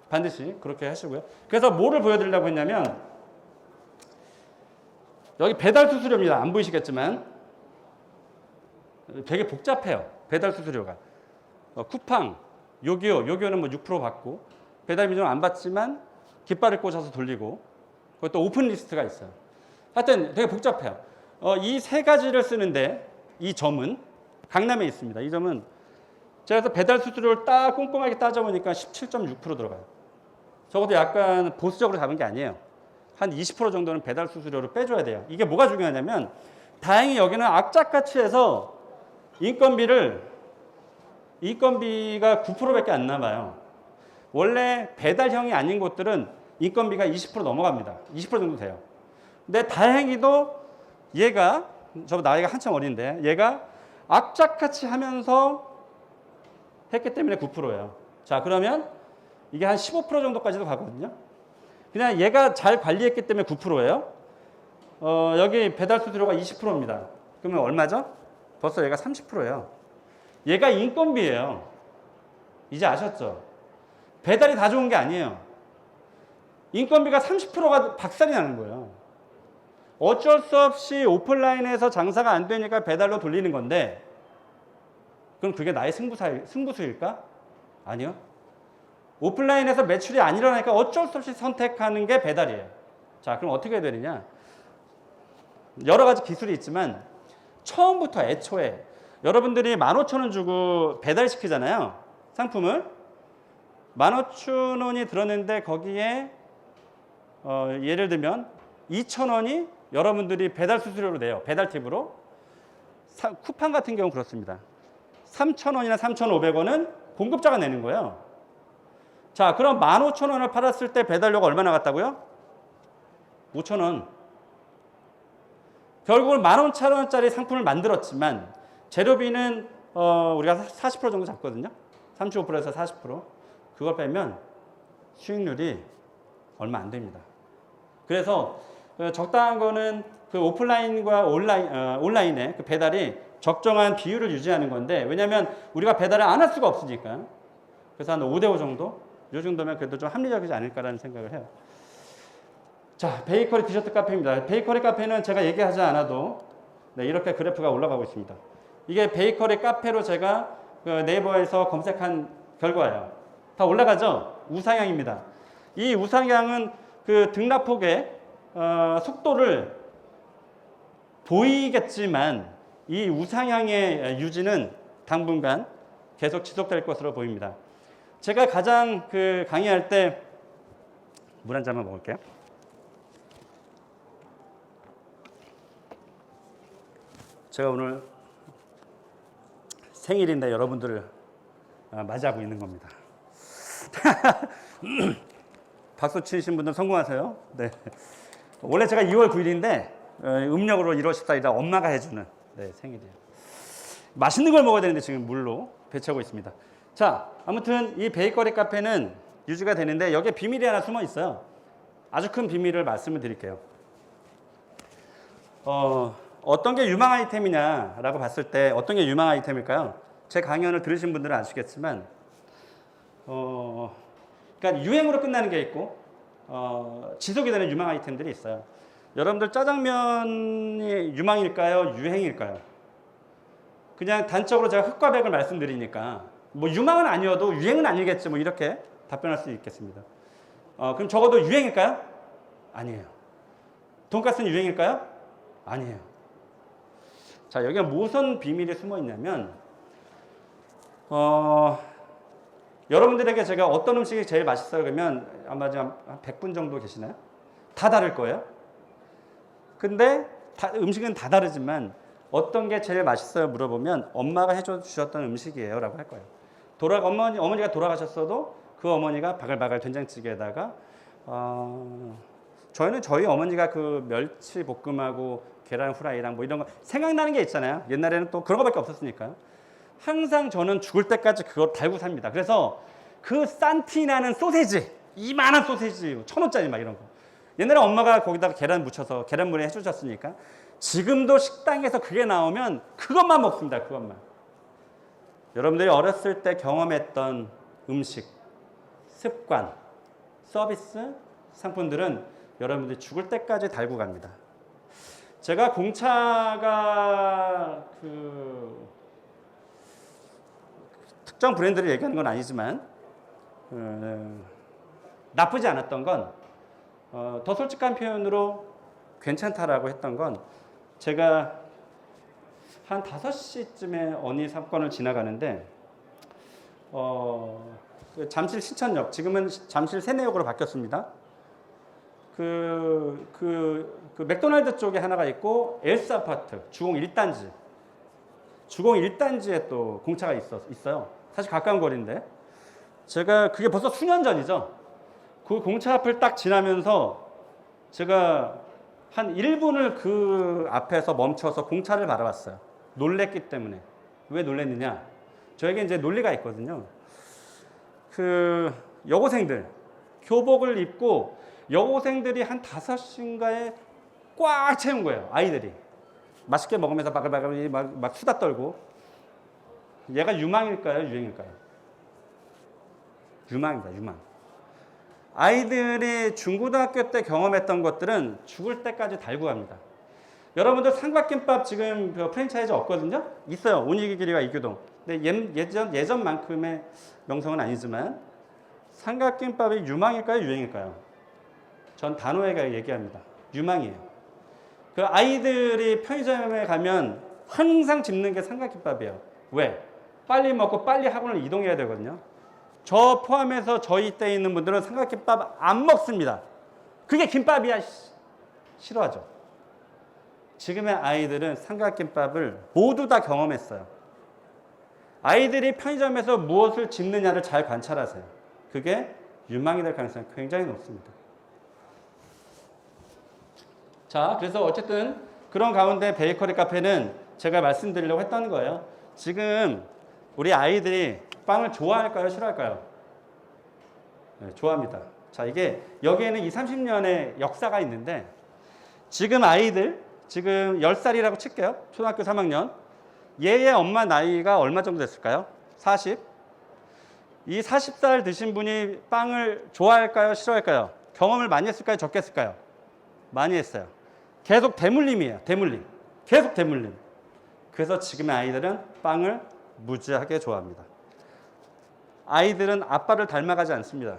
반드시 그렇게 하시고요. 그래서 뭐를 보여드리려고 했냐면 여기 배달 수수료입니다. 안 보이시겠지만 되게 복잡해요. 배달 수수료가. 쿠팡, 요기요는 뭐 6% 받고 배달 비용은 안 받지만 깃발을 꽂아서 돌리고 그것도 오픈 리스트가 있어요. 하여튼 되게 복잡해요. 이 세 가지를 쓰는데 이 점은 강남에 있습니다. 이 점은 제가 그래서 배달 수수료를 딱 꼼꼼하게 따져보니까 17.6% 들어가요. 적어도 약간 보수적으로 잡은 게 아니에요. 한 20% 정도는 배달 수수료를 빼줘야 돼요. 이게 뭐가 중요하냐면 다행히 여기는 악착같이 해서 인건비가 9%밖에 안 남아요. 원래 배달형이 아닌 곳들은 인건비가 20% 넘어갑니다. 20% 정도 돼요. 근데 다행히도 얘가 저 나이가 한참 어린데 얘가 악착같이 하면서 했기 때문에 9%예요. 자, 그러면 이게 한 15% 정도까지도 가거든요. 그냥 얘가 잘 관리했기 때문에 9%예요. 여기 배달 수수료가 20%입니다. 그러면 얼마죠? 벌써 얘가 30%예요. 얘가 인건비예요. 이제 아셨죠? 배달이 다 좋은 게 아니에요. 인건비가 30%가 박살이 나는 거예요. 어쩔 수 없이 오프라인에서 장사가 안 되니까 배달로 돌리는 건데 그럼 그게 나의 승부수일까? 아니요. 오프라인에서 매출이 안 일어나니까 어쩔 수 없이 선택하는 게 배달이에요. 자, 그럼 어떻게 해야 되느냐? 여러 가지 기술이 있지만 처음부터 애초에 여러분들이 15,000원 주고 배달시키잖아요. 상품을. 15,000원이 들었는데 거기에 예를 들면 2,000원이 여러분들이 배달 수수료로 내요. 배달 팁으로. 쿠팡 같은 경우는 그렇습니다. 3,000원이나 3,500원은 공급자가 내는 거예요. 자, 그럼 15,000원을 팔았을 때 배달료가 얼마 나갔다고요? 5,000원. 결국은 15,000원짜리 상품을 만들었지만 재료비는 우리가 40% 정도 잡거든요. 35%에서 40%. 그걸 빼면 수익률이 얼마 안 됩니다. 그래서 적당한 거는 그 오프라인과 온라인의 그 배달이 적정한 비율을 유지하는 건데 왜냐하면 우리가 배달을 안 할 수가 없으니까. 그래서 한 5대5 정도? 이 정도면 그래도 좀 합리적이지 않을까라는 생각을 해요. 자, 베이커리 디저트 카페입니다. 베이커리 카페는 제가 얘기하지 않아도 이렇게 그래프가 올라가고 있습니다. 이게 베이커리 카페로 제가 그 네이버에서 검색한 결과예요. 다 올라가죠? 우상향입니다. 이 우상향은 그 등락폭의 속도를 보이겠지만 이 우상향의 유지는 당분간 계속 지속될 것으로 보입니다. 제가 가장 그 강의할 때 물 한 잔만 먹을게요. 제가 오늘 생일인데 여러분들을 맞이하고 있는 겁니다. 박수 치신 분들 성공하세요. 네. 원래 제가 2월 9일인데 음력으로 1월 14일이라 엄마가 해주는 생일이에요. 맛있는 걸 먹어야 되는데 지금 물로 배채우고 있습니다. 자, 아무튼 이 베이커리 카페는 유지가 되는데 여기에 비밀이 하나 숨어 있어요. 아주 큰 비밀을 말씀을 드릴게요. 어떤 게 유망 아이템이냐라고 봤을 때 어떤 게 유망 아이템일까요? 제 강연을 들으신 분들은 아시겠지만 그러니까 유행으로 끝나는 게 있고 지속이 되는 유망 아이템들이 있어요. 여러분들 짜장면이 유망일까요? 유행일까요? 그냥 단적으로 제가 흑과 백을 말씀드리니까 뭐 유망은 아니어도 유행은 아니겠지 뭐 이렇게 답변할 수 있겠습니다. 그럼 적어도 유행일까요? 아니에요. 돈가스는 유행일까요? 아니에요. 자, 여기가 무슨 비밀이 숨어 있냐면 여러분들에게 제가 어떤 음식이 제일 맛있어요? 그러면 아마 한 100분 정도 계시나요? 다 다를 거예요. 근데 음식은 다 다르지만 어떤 게 제일 맛있어요? 물어보면 엄마가 해줘 주셨던 음식이에요 라고 할 거예요. 어머니가 돌아가셨어도 그 어머니가 바글바글 된장찌개에다가 저희는 저희 어머니가 그 멸치 볶음하고 계란 후라이랑 뭐 이런 거 생각나는 게 있잖아요. 옛날에는 또 그런 거밖에 없었으니까요. 항상 저는 죽을 때까지 그걸 달고 삽니다. 그래서 그 산티나는 소세지, 이만한 소세지 1,000원짜리 막 이런 거. 옛날에 엄마가 거기다가 계란 묻혀서 계란물에 해주셨으니까 지금도 식당에서 그게 나오면 그것만 먹습니다. 그것만. 여러분들이 어렸을 때 경험했던 음식, 습관, 서비스, 상품들은 여러분들이 죽을 때까지 달고 갑니다. 제가 공차가 특정 브랜드를 얘기하는 건 아니지만 나쁘지 않았던 건 더 솔직한 표현으로 괜찮다라고 했던 건 제가 한 5시쯤에 어느 사건을 지나가는데 잠실 신천역, 지금은 잠실 세내역으로 바뀌었습니다. 맥도날드 쪽에 하나가 있고 엘스 아파트 주공 1단지 주공 1단지에 또 공차가 있어요. 사실 가까운 거리인데 제가 그게 벌써 수년 전이죠. 그 공차 앞을 딱 지나면서 제가 한 1분을 그 앞에서 멈춰서 공차를 바라봤어요. 놀랬기 때문에. 왜 놀랬느냐? 저에게 이제 논리가 있거든요. 그 여고생들 교복을 입고 여고생들이 한 5시인가에 꽉 채운 거예요. 아이들이. 맛있게 먹으면서 바글바글 막 수다 떨고. 얘가 유망일까요? 유행일까요? 유망입니다. 유망. 아이들이 중고등학교 때 경험했던 것들은 죽을 때까지 달고 갑니다. 여러분들 삼각김밥 지금 프랜차이즈 없거든요? 있어요. 오니기리와 이규동. 근데 예전만큼의 명성은 아니지만 삼각김밥이 유망일까요? 유행일까요? 전 단호하게 얘기합니다. 유망이에요. 그 아이들이 편의점에 가면 항상 집는 게 삼각김밥이에요. 왜? 빨리 먹고 빨리 학원을 이동해야 되거든요. 저 포함해서 저희 때 있는 분들은 삼각김밥 안 먹습니다. 그게 김밥이야. 싫어하죠. 지금의 아이들은 삼각김밥을 모두 다 경험했어요. 아이들이 편의점에서 무엇을 집느냐를 잘 관찰하세요. 그게 유망이 될 가능성이 굉장히 높습니다. 자, 그래서 어쨌든 그런 가운데 베이커리 카페는 제가 말씀드리려고 했던 거예요. 지금 우리 아이들이 빵을 좋아할까요? 싫어할까요? 네, 좋아합니다. 자, 이게 여기에는 20, 30년의 역사가 있는데 지금 아이들, 지금 10살이라고 칠게요. 초등학교 3학년. 얘의 엄마 나이가 얼마 정도 됐을까요? 40. 이 40살 드신 분이 빵을 좋아할까요? 싫어할까요? 경험을 많이 했을까요? 적게 했을까요? 많이 했어요. 계속 대물림이에요. 대물림. 계속 대물림. 그래서 지금의 아이들은 빵을 무지하게 좋아합니다. 아이들은 아빠를 닮아가지 않습니다.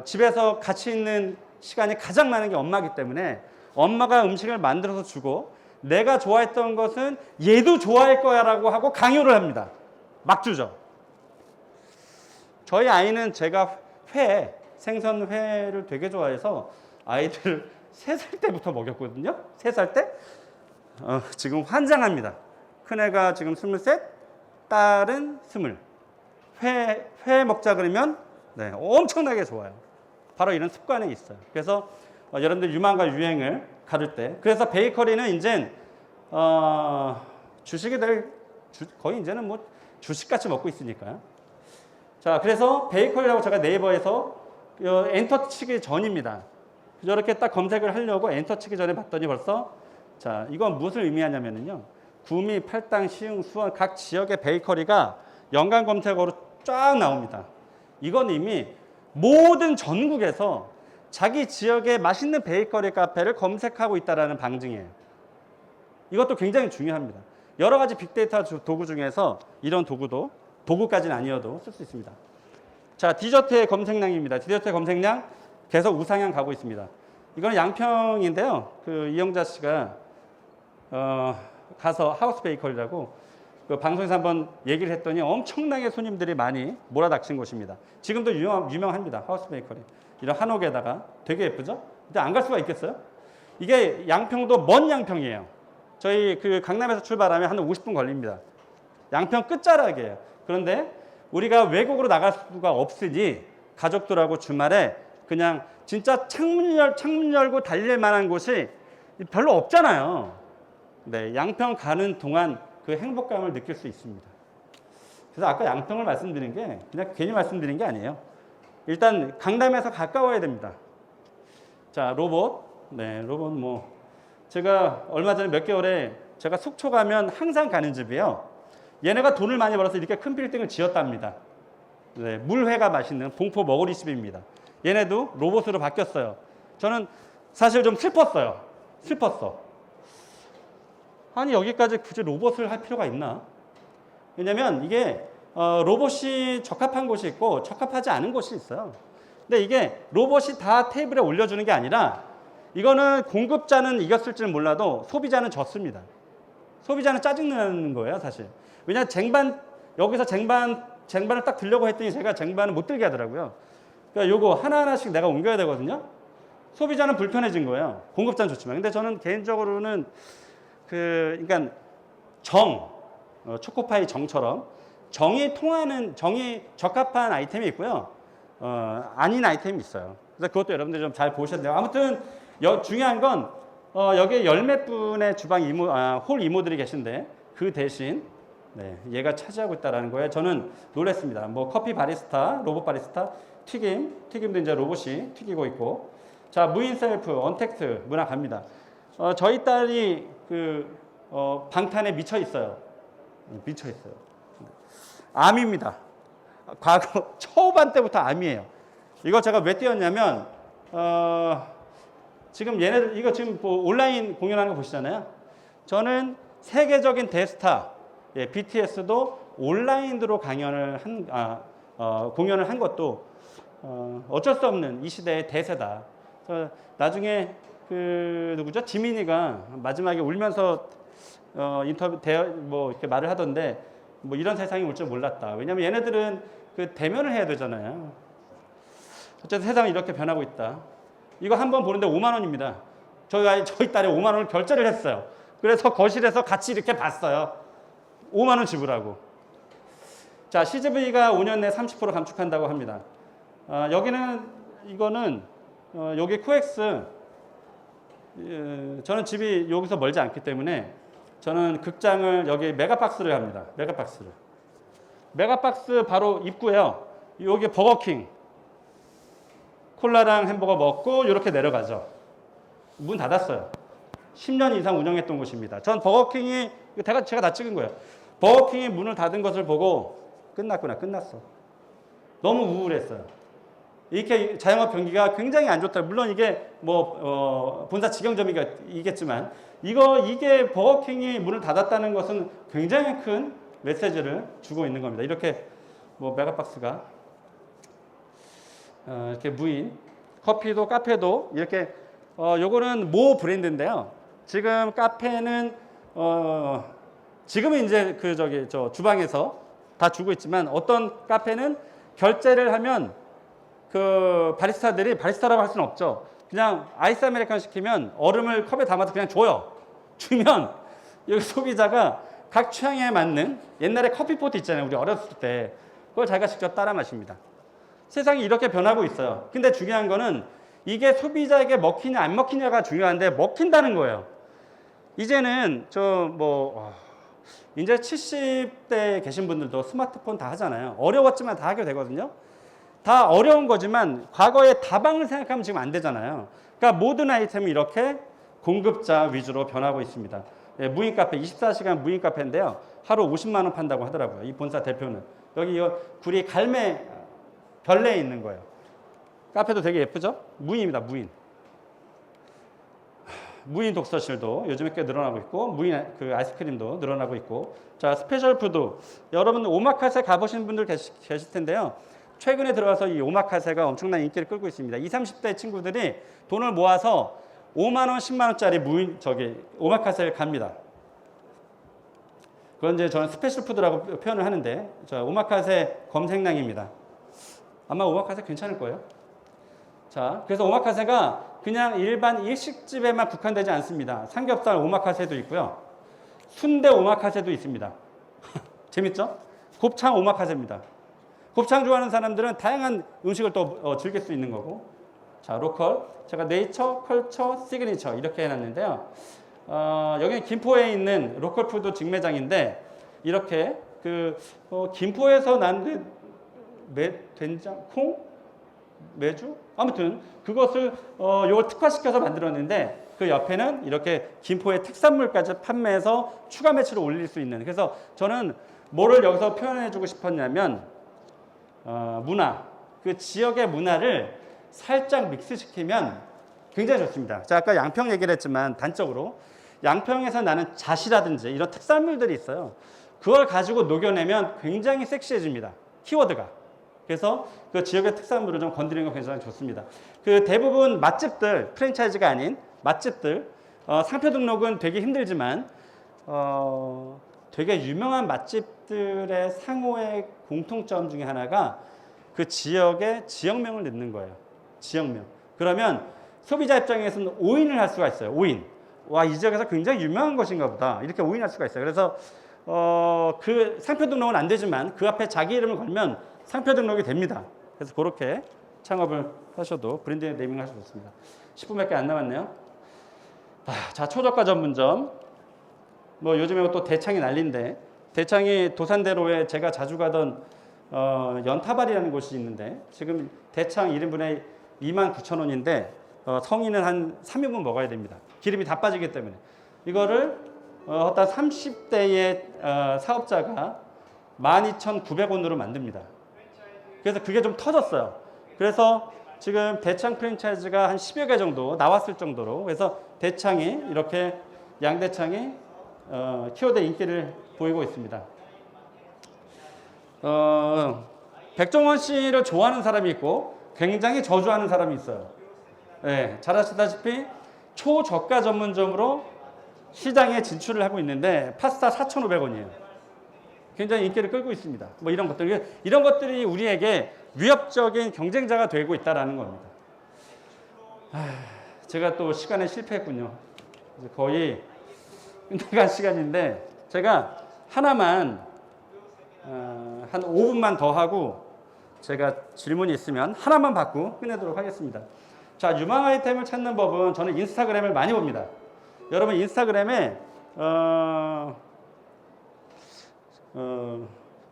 집에서 같이 있는 시간이 가장 많은 게 엄마이기 때문에 엄마가 음식을 만들어서 주고 내가 좋아했던 것은 얘도 좋아할 거야 라고 하고 강요를 합니다. 막 주죠. 저희 아이는 제가 생선회를 되게 좋아해서 아이들 3살 때부터 먹였거든요. 3살 때. 지금 환장합니다. 큰애가 지금 23, 딸은 20. 회 먹자 그러면 네, 엄청나게 좋아요. 바로 이런 습관이 있어요. 그래서 여러분들 유망과 유행을 가를 때 그래서 베이커리는 이제 주식이 거의 이제는 뭐 주식같이 먹고 있으니까요. 자, 그래서 베이커리라고 제가 네이버에서 엔터 치기 전입니다. 이렇게 딱 검색을 하려고 엔터 치기 전에 봤더니 벌써 자, 이건 무엇을 의미하냐면요. 구미, 팔당, 시흥, 수원 각 지역의 베이커리가 연관 검색어로 쫙 나옵니다. 이건 이미 모든 전국에서 자기 지역의 맛있는 베이커리 카페를 검색하고 있다는 방증이에요. 이것도 굉장히 중요합니다. 여러 가지 빅데이터 도구 중에서 이런 도구까지는 아니어도 쓸 수 있습니다. 자, 디저트의 검색량입니다. 디저트의 검색량 계속 우상향 가고 있습니다. 이건 양평인데요. 그 이영자 씨가 가서 하우스 베이커리라고 그 방송에서 한번 얘기를 했더니 엄청나게 손님들이 많이 몰아닥친 곳입니다. 지금도 유명합니다. 하우스 베이커리. 이런 한옥에다가 되게 예쁘죠? 근데 안 갈 수가 있겠어요? 이게 양평도 먼 양평이에요. 저희 그 강남에서 출발하면 한 50분 걸립니다. 양평 끝자락이에요. 그런데 우리가 외국으로 나갈 수가 없으니 가족들하고 주말에 그냥 진짜 창문 열고 달릴 만한 곳이 별로 없잖아요. 네, 양평 가는 동안 그 행복감을 느낄 수 있습니다. 그래서 아까 양평을 말씀드린 게 그냥 괜히 말씀드린 게 아니에요. 일단 강남에서 가까워야 됩니다. 자, 로봇. 네, 로봇 뭐 제가 얼마 전에 몇 개월에 제가 속초 가면 항상 가는 집이에요. 얘네가 돈을 많이 벌어서 이렇게 큰 빌딩을 지었답니다. 네, 물회가 맛있는 봉포 머구리집입니다. 얘네도 로봇으로 바뀌었어요. 저는 사실 좀 슬펐어요. 아니 여기까지 굳이 로봇을 할 필요가 있나? 왜냐면 이게 로봇이 적합한 곳이 있고 적합하지 않은 곳이 있어요. 근데 이게 로봇이 다 테이블에 올려주는 게 아니라 이거는 공급자는 이겼을지는 몰라도 소비자는 졌습니다. 소비자는 짜증나는 거예요, 사실. 왜냐하면 여기서 쟁반을 딱 들려고 했더니 제가 쟁반을 못 들게 하더라고요. 그러니까 요거 하나하나씩 내가 옮겨야 되거든요. 소비자는 불편해진 거예요. 공급자는 좋지만. 근데 저는 개인적으로는 그러니까 초코파이 정처럼 정이 적합한 아이템이 있고요. 아닌 아이템이 있어요. 그래서 그것도 여러분들 좀 잘 보셔야 돼요. 아무튼 중요한 건 여기 열 몇 분의 주방 홀 이모들이 계신데 그 대신 네, 얘가 차지하고 있다는 거예요. 저는 놀랐습니다. 뭐 커피 바리스타, 로봇 바리스타, 튀김도 이제 로봇이 튀기고 있고. 자, 무인 셀프, 언택트 문화 갑니다. 저희 딸이 방탄에 미쳐 있어요. 암입니다. 과거 초반 때부터 암이에요. 이거 제가 왜 띄웠냐면 지금 얘네들 이거 지금 뭐 온라인 공연하는 거 보시잖아요. 저는 세계적인 대스타 BTS도 온라인으로 공연을 한 것도 어쩔 수 없는 이 시대의 대세다. 나중에 누구죠? 지민이가 마지막에 울면서 인터뷰 뭐 이렇게 말을 하던데 뭐 이런 세상이 올 줄 몰랐다. 왜냐면 얘네들은 대면을 해야 되잖아요. 어쨌든 세상이 이렇게 변하고 있다. 이거 한 번 보는데 5만 원입니다. 저희 딸이 5만 원을 결제를 했어요. 그래서 거실에서 같이 이렇게 봤어요. 5만 원 지불하고. 자, CGV가 5년 내 30% 감축한다고 합니다. 이거는 여기 코엑스. 저는 집이 여기서 멀지 않기 때문에 저는 극장을 여기 메가박스를 합니다. 메가박스 바로 입구에요. 여기 버거킹. 콜라랑 햄버거 먹고 이렇게 내려가죠. 문 닫았어요. 10년 이상 운영했던 곳입니다. 전 버거킹이 제가 다 찍은 거예요. 버거킹이 문을 닫은 것을 보고 끝났어. 너무 우울했어요. 이렇게 자영업 경기가 굉장히 안 좋다. 물론 이게 뭐 본사 직영점이겠지만 이게 버거킹이 문을 닫았다는 것은 굉장히 큰 메시지를 주고 있는 겁니다. 이렇게 뭐 메가박스가 이렇게 무인 커피도 카페도 이렇게 요거는 모 브랜드인데요. 지금 카페는 지금은 이제 저 주방에서 다 주고 있지만 어떤 카페는 결제를 하면 바리스타들이 바리스타라고 할 수는 없죠. 그냥 아이스 아메리카노 시키면 얼음을 컵에 담아서 그냥 줘요. 주면 여기 소비자가 각 취향에 맞는 옛날에 커피포트 있잖아요. 우리 어렸을 때 그걸 자기가 직접 따라 마십니다. 세상이 이렇게 변하고 있어요. 근데 중요한 거는 이게 소비자에게 먹히냐 안 먹히냐가 중요한데 먹힌다는 거예요. 이제는 이제 70대에 계신 분들도 스마트폰 다 하잖아요. 어려웠지만 다 하게 되거든요. 다 어려운 거지만 과거의 다방을 생각하면 지금 안 되잖아요. 그러니까 모든 아이템이 이렇게 공급자 위주로 변하고 있습니다. 예, 무인 카페, 24시간 무인 카페인데요. 하루 50만 원 판다고 하더라고요. 이 본사 대표는. 여기 이 구리 갈매 별내에 있는 거예요. 카페도 되게 예쁘죠? 무인입니다. 무인. 무인 독서실도 요즘에 꽤 늘어나고 있고, 무인 그 아이스크림도 늘어나고 있고. 자, 스페셜 푸드. 여러분 오마카세 가보신 분들 계실 텐데요. 최근에 들어와서 이 오마카세가 엄청난 인기를 끌고 있습니다. 20, 30대 친구들이 돈을 모아서 5만 원, 10만 원짜리 오마카세를 갑니다. 그건 이제 저는 스페셜 푸드라고 표현을 하는데, 자, 오마카세 검색량입니다. 아마 오마카세 괜찮을 거예요. 자, 그래서 오마카세가 그냥 일반 일식집에만 국한되지 않습니다. 삼겹살 오마카세도 있고요. 순대 오마카세도 있습니다. 재밌죠? 곱창 오마카세입니다. 곱창 좋아하는 사람들은 다양한 음식을 또 즐길 수 있는 거고. 자, 로컬. 제가 네이처, 컬처, 시그니처 이렇게 해놨는데요. 여기는 김포에 있는 로컬 푸드 직매장인데, 이렇게 김포에서 난 된장, 콩? 매주? 아무튼 그것을 요걸 특화시켜서 만들었는데, 그 옆에는 이렇게 김포의 특산물까지 판매해서 추가 매출을 올릴 수 있는. 그래서 저는 뭐를 여기서 표현해 주고 싶었냐면, 문화, 그 지역의 문화를 살짝 믹스시키면 굉장히 좋습니다. 자, 아까 양평 얘기를 했지만 단적으로 양평에서 나는 잣이라든지 이런 특산물들이 있어요. 그걸 가지고 녹여내면 굉장히 섹시해집니다. 키워드가. 그래서 그 지역의 특산물을 좀 건드리는 거 굉장히 좋습니다. 그 대부분 맛집들, 프랜차이즈가 아닌 맛집들, 상표 등록은 되게 힘들지만 되게 유명한 맛집들의 상호의 공통점 중에 하나가 그 지역의 지역명을 넣는 거예요. 지역명. 그러면 소비자 입장에서는 오인을 할 수가 있어요. 오인. 와, 이 지역에서 굉장히 유명한 것인가 보다. 이렇게 오인할 수가 있어요. 그래서 그 상표 등록은 안 되지만 그 앞에 자기 이름을 걸면 상표 등록이 됩니다. 그래서 그렇게 창업을 하셔도 브랜드 네이밍 하셔도 좋습니다. 10분밖에 안 남았네요. 자, 초저가 전문점. 뭐 요즘에 또 대창이 난리인데, 대창이 도산대로에 제가 자주 가던 연타발이라는 곳이 있는데, 지금 대창 1인분에 29,000원인데 성인은 한 3인분 먹어야 됩니다. 기름이 다 빠지기 때문에. 이거를 어떤 30대의 사업자가 12,900원으로 만듭니다. 그래서 그게 좀 터졌어요. 그래서 지금 대창 프랜차이즈가 한 10여 개 정도 나왔을 정도로, 그래서 대창이 이렇게 양대창이 키워드 인기를 보이고 있습니다. 백종원 씨를 좋아하는 사람이 있고 굉장히 저주하는 사람이 있어요. 네, 잘 아시다시피 초저가 전문점으로 시장에 진출을 하고 있는데 파스타 4,500원이에요. 굉장히 인기를 끌고 있습니다. 뭐 이런 것들이 우리에게 위협적인 경쟁자가 되고 있다는 겁니다. 제가 또 시간에 실패했군요. 거의 끝나갈 시간인데 제가 하나만 한 5분만 더 하고 제가 질문이 있으면 하나만 받고 끝내도록 하겠습니다. 자, 유망 아이템을 찾는 법은 저는 인스타그램을 많이 봅니다. 여러분 인스타그램에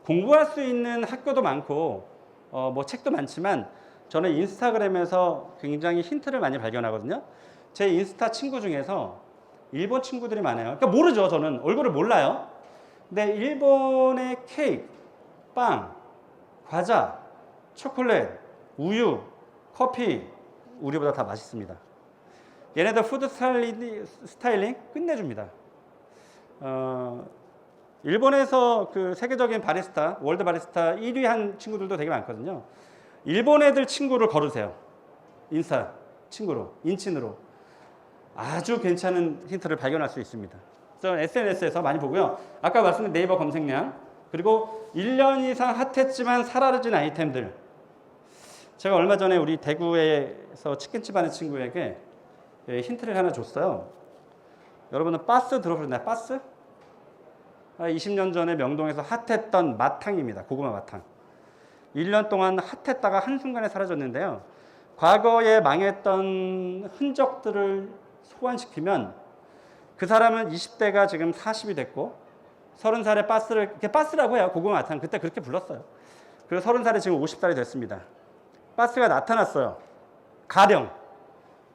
공부할 수 있는 학교도 많고 뭐 책도 많지만 저는 인스타그램에서 굉장히 힌트를 많이 발견하거든요. 제 인스타 친구 중에서 일본 친구들이 많아요. 그러니까 모르죠. 저는 얼굴을 몰라요. 근데 일본의 케이크, 빵, 과자, 초콜릿, 우유, 커피 우리보다 다 맛있습니다. 얘네들 푸드 스타일링 끝내줍니다. 일본에서 그 세계적인 바리스타, 월드 바리스타 1위 한 친구들도 되게 많거든요. 일본 애들 친구를 걸으세요. 인스타 친구로, 인친으로. 아주 괜찮은 힌트를 발견할 수 있습니다. 저는 SNS에서 많이 보고요. 아까 말씀드린 네이버 검색량, 그리고 1년 이상 핫했지만 사라진 아이템들. 제가 얼마 전에 우리 대구에서 치킨집 하는 친구에게 힌트를 하나 줬어요. 여러분은 빠스 들어보셨나요? 빠스? 20년 전에 명동에서 핫했던 마탕입니다. 고구마 마탕. 1년 동안 핫했다가 한순간에 사라졌는데요. 과거에 망했던 흔적들을 소환시키면 그 사람은 20대가 지금 40이 됐고 30살에 빠스를, 빠스라고 해요. 고구마 마탕. 그때 그렇게 불렀어요. 그리고 30살에 지금 50살이 됐습니다. 빠스가 나타났어요. 가령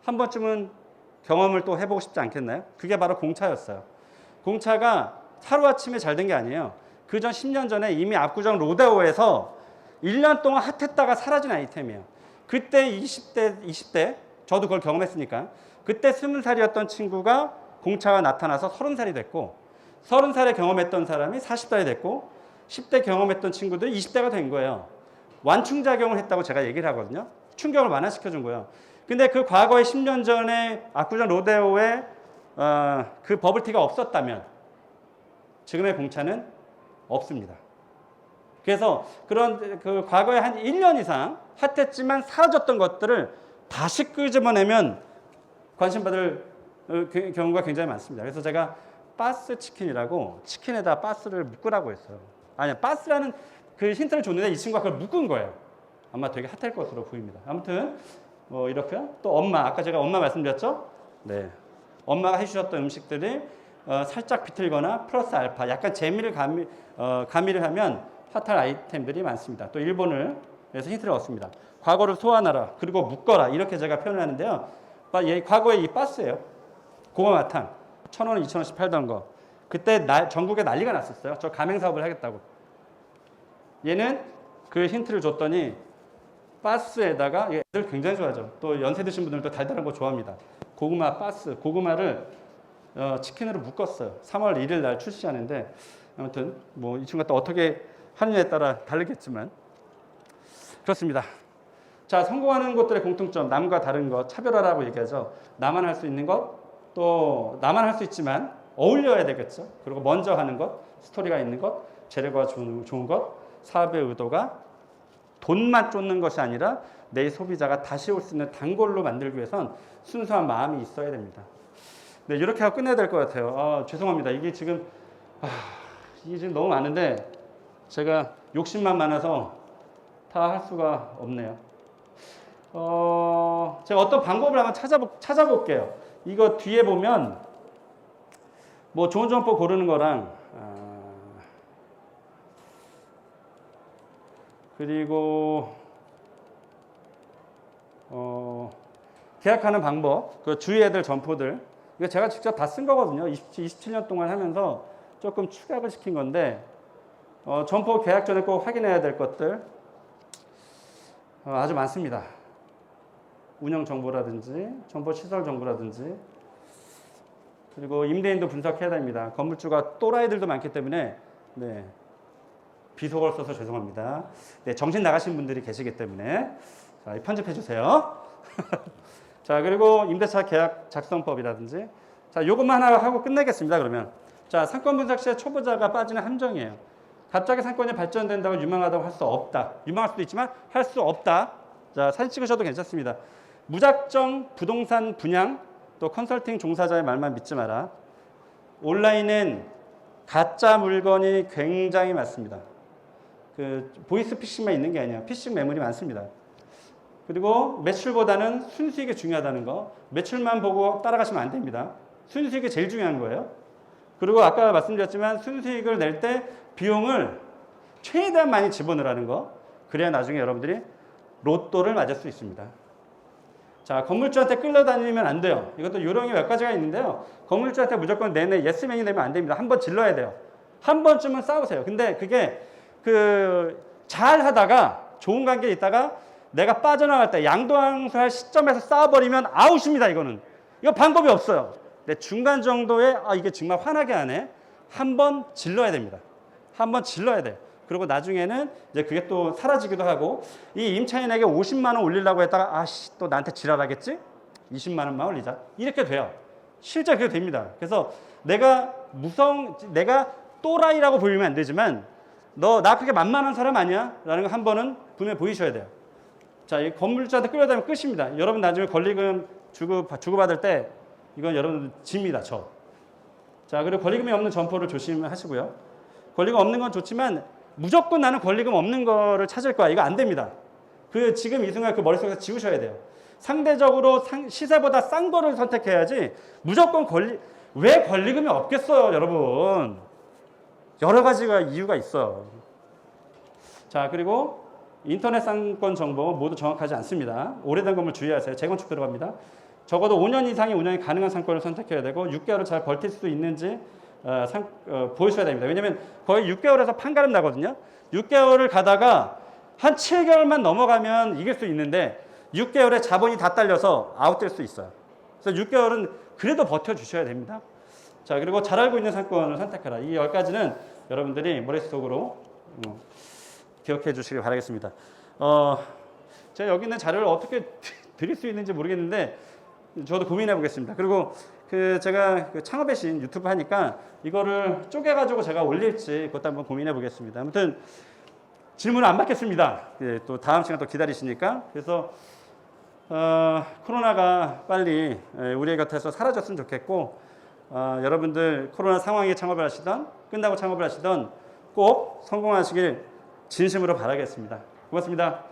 한 번쯤은 경험을 또 해보고 싶지 않겠나요? 그게 바로 공차였어요. 공차가 하루아침에 잘 된 게 아니에요. 그전 10년 전에 이미 압구정 로데오에서 1년 동안 핫했다가 사라진 아이템이에요. 그때 20대, 저도 그걸 경험했으니까 그때 20살이었던 친구가 공차가 나타나서 30살이 됐고 30살에 경험했던 사람이 40살이 됐고 10대 경험했던 친구들이 20대가 된 거예요. 완충작용을 했다고 제가 얘기를 하거든요. 충격을 완화시켜준 거예요. 근데 그 과거에 10년 전에 압구정 로데오에 그 버블티가 없었다면 지금의 공차는 없습니다. 그래서 그런 그 과거에 한 1년 이상 핫했지만 사라졌던 것들을 다시 끄집어내면 관심받을 경우가 굉장히 많습니다. 그래서 제가 바스 치킨이라고 치킨에다 바스를 묶으라고 했어요. 아니야, 바스라는 그 힌트를 줬는데 이 친구가 그걸 묶은 거예요. 아마 되게 핫할 것으로 보입니다. 아무튼 뭐 이렇게 또 엄마, 아까 제가 엄마 말씀드렸죠? 네, 엄마가 해주셨던 음식들이 살짝 비틀거나 플러스 알파, 약간 재미를 가미를 하면 핫할 아이템들이 많습니다. 또 일본을 그래서 힌트를 얻습니다. 과거를 소환하라, 그리고 묶어라 이렇게 제가 표현을 하는데요. 과거에 이 바스예요. 고구마탕 1,000원, 2,000원씩 팔던 거. 그때 전국에 난리가 났었어요. 저 가맹 사업을 하겠다고. 얘는 그 힌트를 줬더니 바스에다가 애들 굉장히 좋아하죠. 또 연세 드신 분들도 달달한 거 좋아합니다. 고구마 바스, 고구마를 치킨으로 묶었어요. 3월 1일 날 출시하는데 아무튼 뭐 이 친구가 또 어떻게 하느냐에 따라 다르겠지만 그렇습니다. 자, 성공하는 것들의 공통점, 남과 다른 것, 차별화라고 얘기하죠. 나만 할 수 있는 것, 또 나만 할 수 있지만 어울려야 되겠죠. 그리고 먼저 하는 것, 스토리가 있는 것, 재료가 좋은 것, 사업의 의도가 돈만 쫓는 것이 아니라 내 소비자가 다시 올 수 있는 단골로 만들기 위해선 순수한 마음이 있어야 됩니다. 네, 이렇게 하고 끝내야 될 것 같아요. 죄송합니다. 이게 지금 너무 많은데 제가 욕심만 많아서 다 할 수가 없네요. 제가 어떤 방법을 한번 찾아볼게요. 이거 뒤에 보면 뭐 좋은 점포 고르는 거랑 그리고 계약하는 방법, 그 주의해야 될 점포들 이거 제가 직접 다 쓴 거거든요. 27년 동안 하면서 조금 축약을 시킨 건데 점포 계약 전에 꼭 확인해야 될 것들 아주 많습니다. 운영 정보라든지 점포 시설 정보라든지 그리고 임대인도 분석해야 됩니다. 건물주가 또라이들도 많기 때문에 네, 비속어를 써서 죄송합니다. 네, 정신 나가신 분들이 계시기 때문에 자, 편집해 주세요. 자, 그리고 임대차 계약 작성법이라든지 자, 요것만 하나 하고 끝내겠습니다. 그러면 자, 상권 분석 시에 초보자가 빠지는 함정이에요. 갑자기 상권이 발전된다고 유명하다고 할 수 없다. 유명할 수도 있지만 할 수 없다. 자, 사진 찍으셔도 괜찮습니다. 무작정 부동산 분양 또 컨설팅 종사자의 말만 믿지 마라. 온라인은 가짜 물건이 굉장히 많습니다. 그 보이스 피싱만 있는 게 아니에요. 피싱 매물이 많습니다. 그리고 매출보다는 순수익이 중요하다는 거. 매출만 보고 따라가시면 안 됩니다. 순수익이 제일 중요한 거예요. 그리고 아까 말씀드렸지만 순수익을 낼 때 비용을 최대한 많이 집어넣으라는 거. 그래야 나중에 여러분들이 로또를 맞을 수 있습니다. 자, 건물주한테 끌려다니면 안 돼요. 이것도 요령이 몇 가지가 있는데요. 건물주한테 무조건 내내 예스맨이 되면 안 됩니다. 한 번 질러야 돼요. 한 번쯤은 싸우세요. 근데 그게 잘 하다가 좋은 관계에 있다가 내가 빠져나갈 때 양도항수할 시점에서 싸워버리면 아웃입니다. 이거는. 이거 방법이 없어요. 근데 중간 정도에 이게 정말 화나게 하네. 한 번 질러야 됩니다. 한 번 질러야 돼요. 그리고 나중에는 이제 그게 또 사라지기도 하고 이 임차인에게 50만 원 올리려고 했다가 또 나한테 지랄하겠지? 20만 원만 올리자. 이렇게 돼요. 실제 그게 됩니다. 그래서 내가 또라이라고 보이면 안 되지만 너 나 그렇게 만만한 사람 아니야? 라는 거 한 번은 분명히 보이셔야 돼요. 자, 이 건물주한테 끌려다니면 끝입니다. 여러분 나중에 권리금 주고받을 때 이건 여러분 집니다. 자, 그리고 권리금이 없는 점포를 조심하시고요. 권리금 없는 건 좋지만 무조건 나는 권리금 없는 거를 찾을 거야. 이거 안 됩니다. 지금 이 순간 그 머릿속에서 지우셔야 돼요. 상대적으로 시세보다 싼 거를 선택해야지 무조건 왜 권리금이 없겠어요, 여러분. 여러 가지가 이유가 있어요. 자, 그리고 인터넷 상권 정보 모두 정확하지 않습니다. 오래된 건물 주의하세요. 재건축 들어갑니다. 적어도 5년 이상의 운영이 가능한 상권을 선택해야 되고 6개월을 잘 버틸 수 있는지 보여줘야 됩니다. 왜냐하면 거의 6개월에서 판가름 나거든요. 6개월을 가다가 한 7개월만 넘어가면 이길 수 있는데 6개월에 자본이 다 딸려서 아웃될 수 있어요. 그래서 6개월은 그래도 버텨주셔야 됩니다. 자, 그리고 잘 알고 있는 상권을 선택하라. 이 10가지는 여러분들이 머릿속으로 기억해 주시길 바라겠습니다. 제가 여기 있는 자료를 어떻게 드릴 수 있는지 모르겠는데 저도 고민해 보겠습니다. 그리고 제가 창업의 신 유튜브 하니까 이거를 쪼개가지고 제가 올릴지 그것도 한번 고민해 보겠습니다. 아무튼 질문을 안 받겠습니다. 예, 또 다음 시간 또 기다리시니까. 그래서 코로나가 빨리 우리의 곁에서 사라졌으면 좋겠고 여러분들 코로나 상황에 창업을 하시던 끝나고 창업을 하시던 꼭 성공하시길 진심으로 바라겠습니다. 고맙습니다.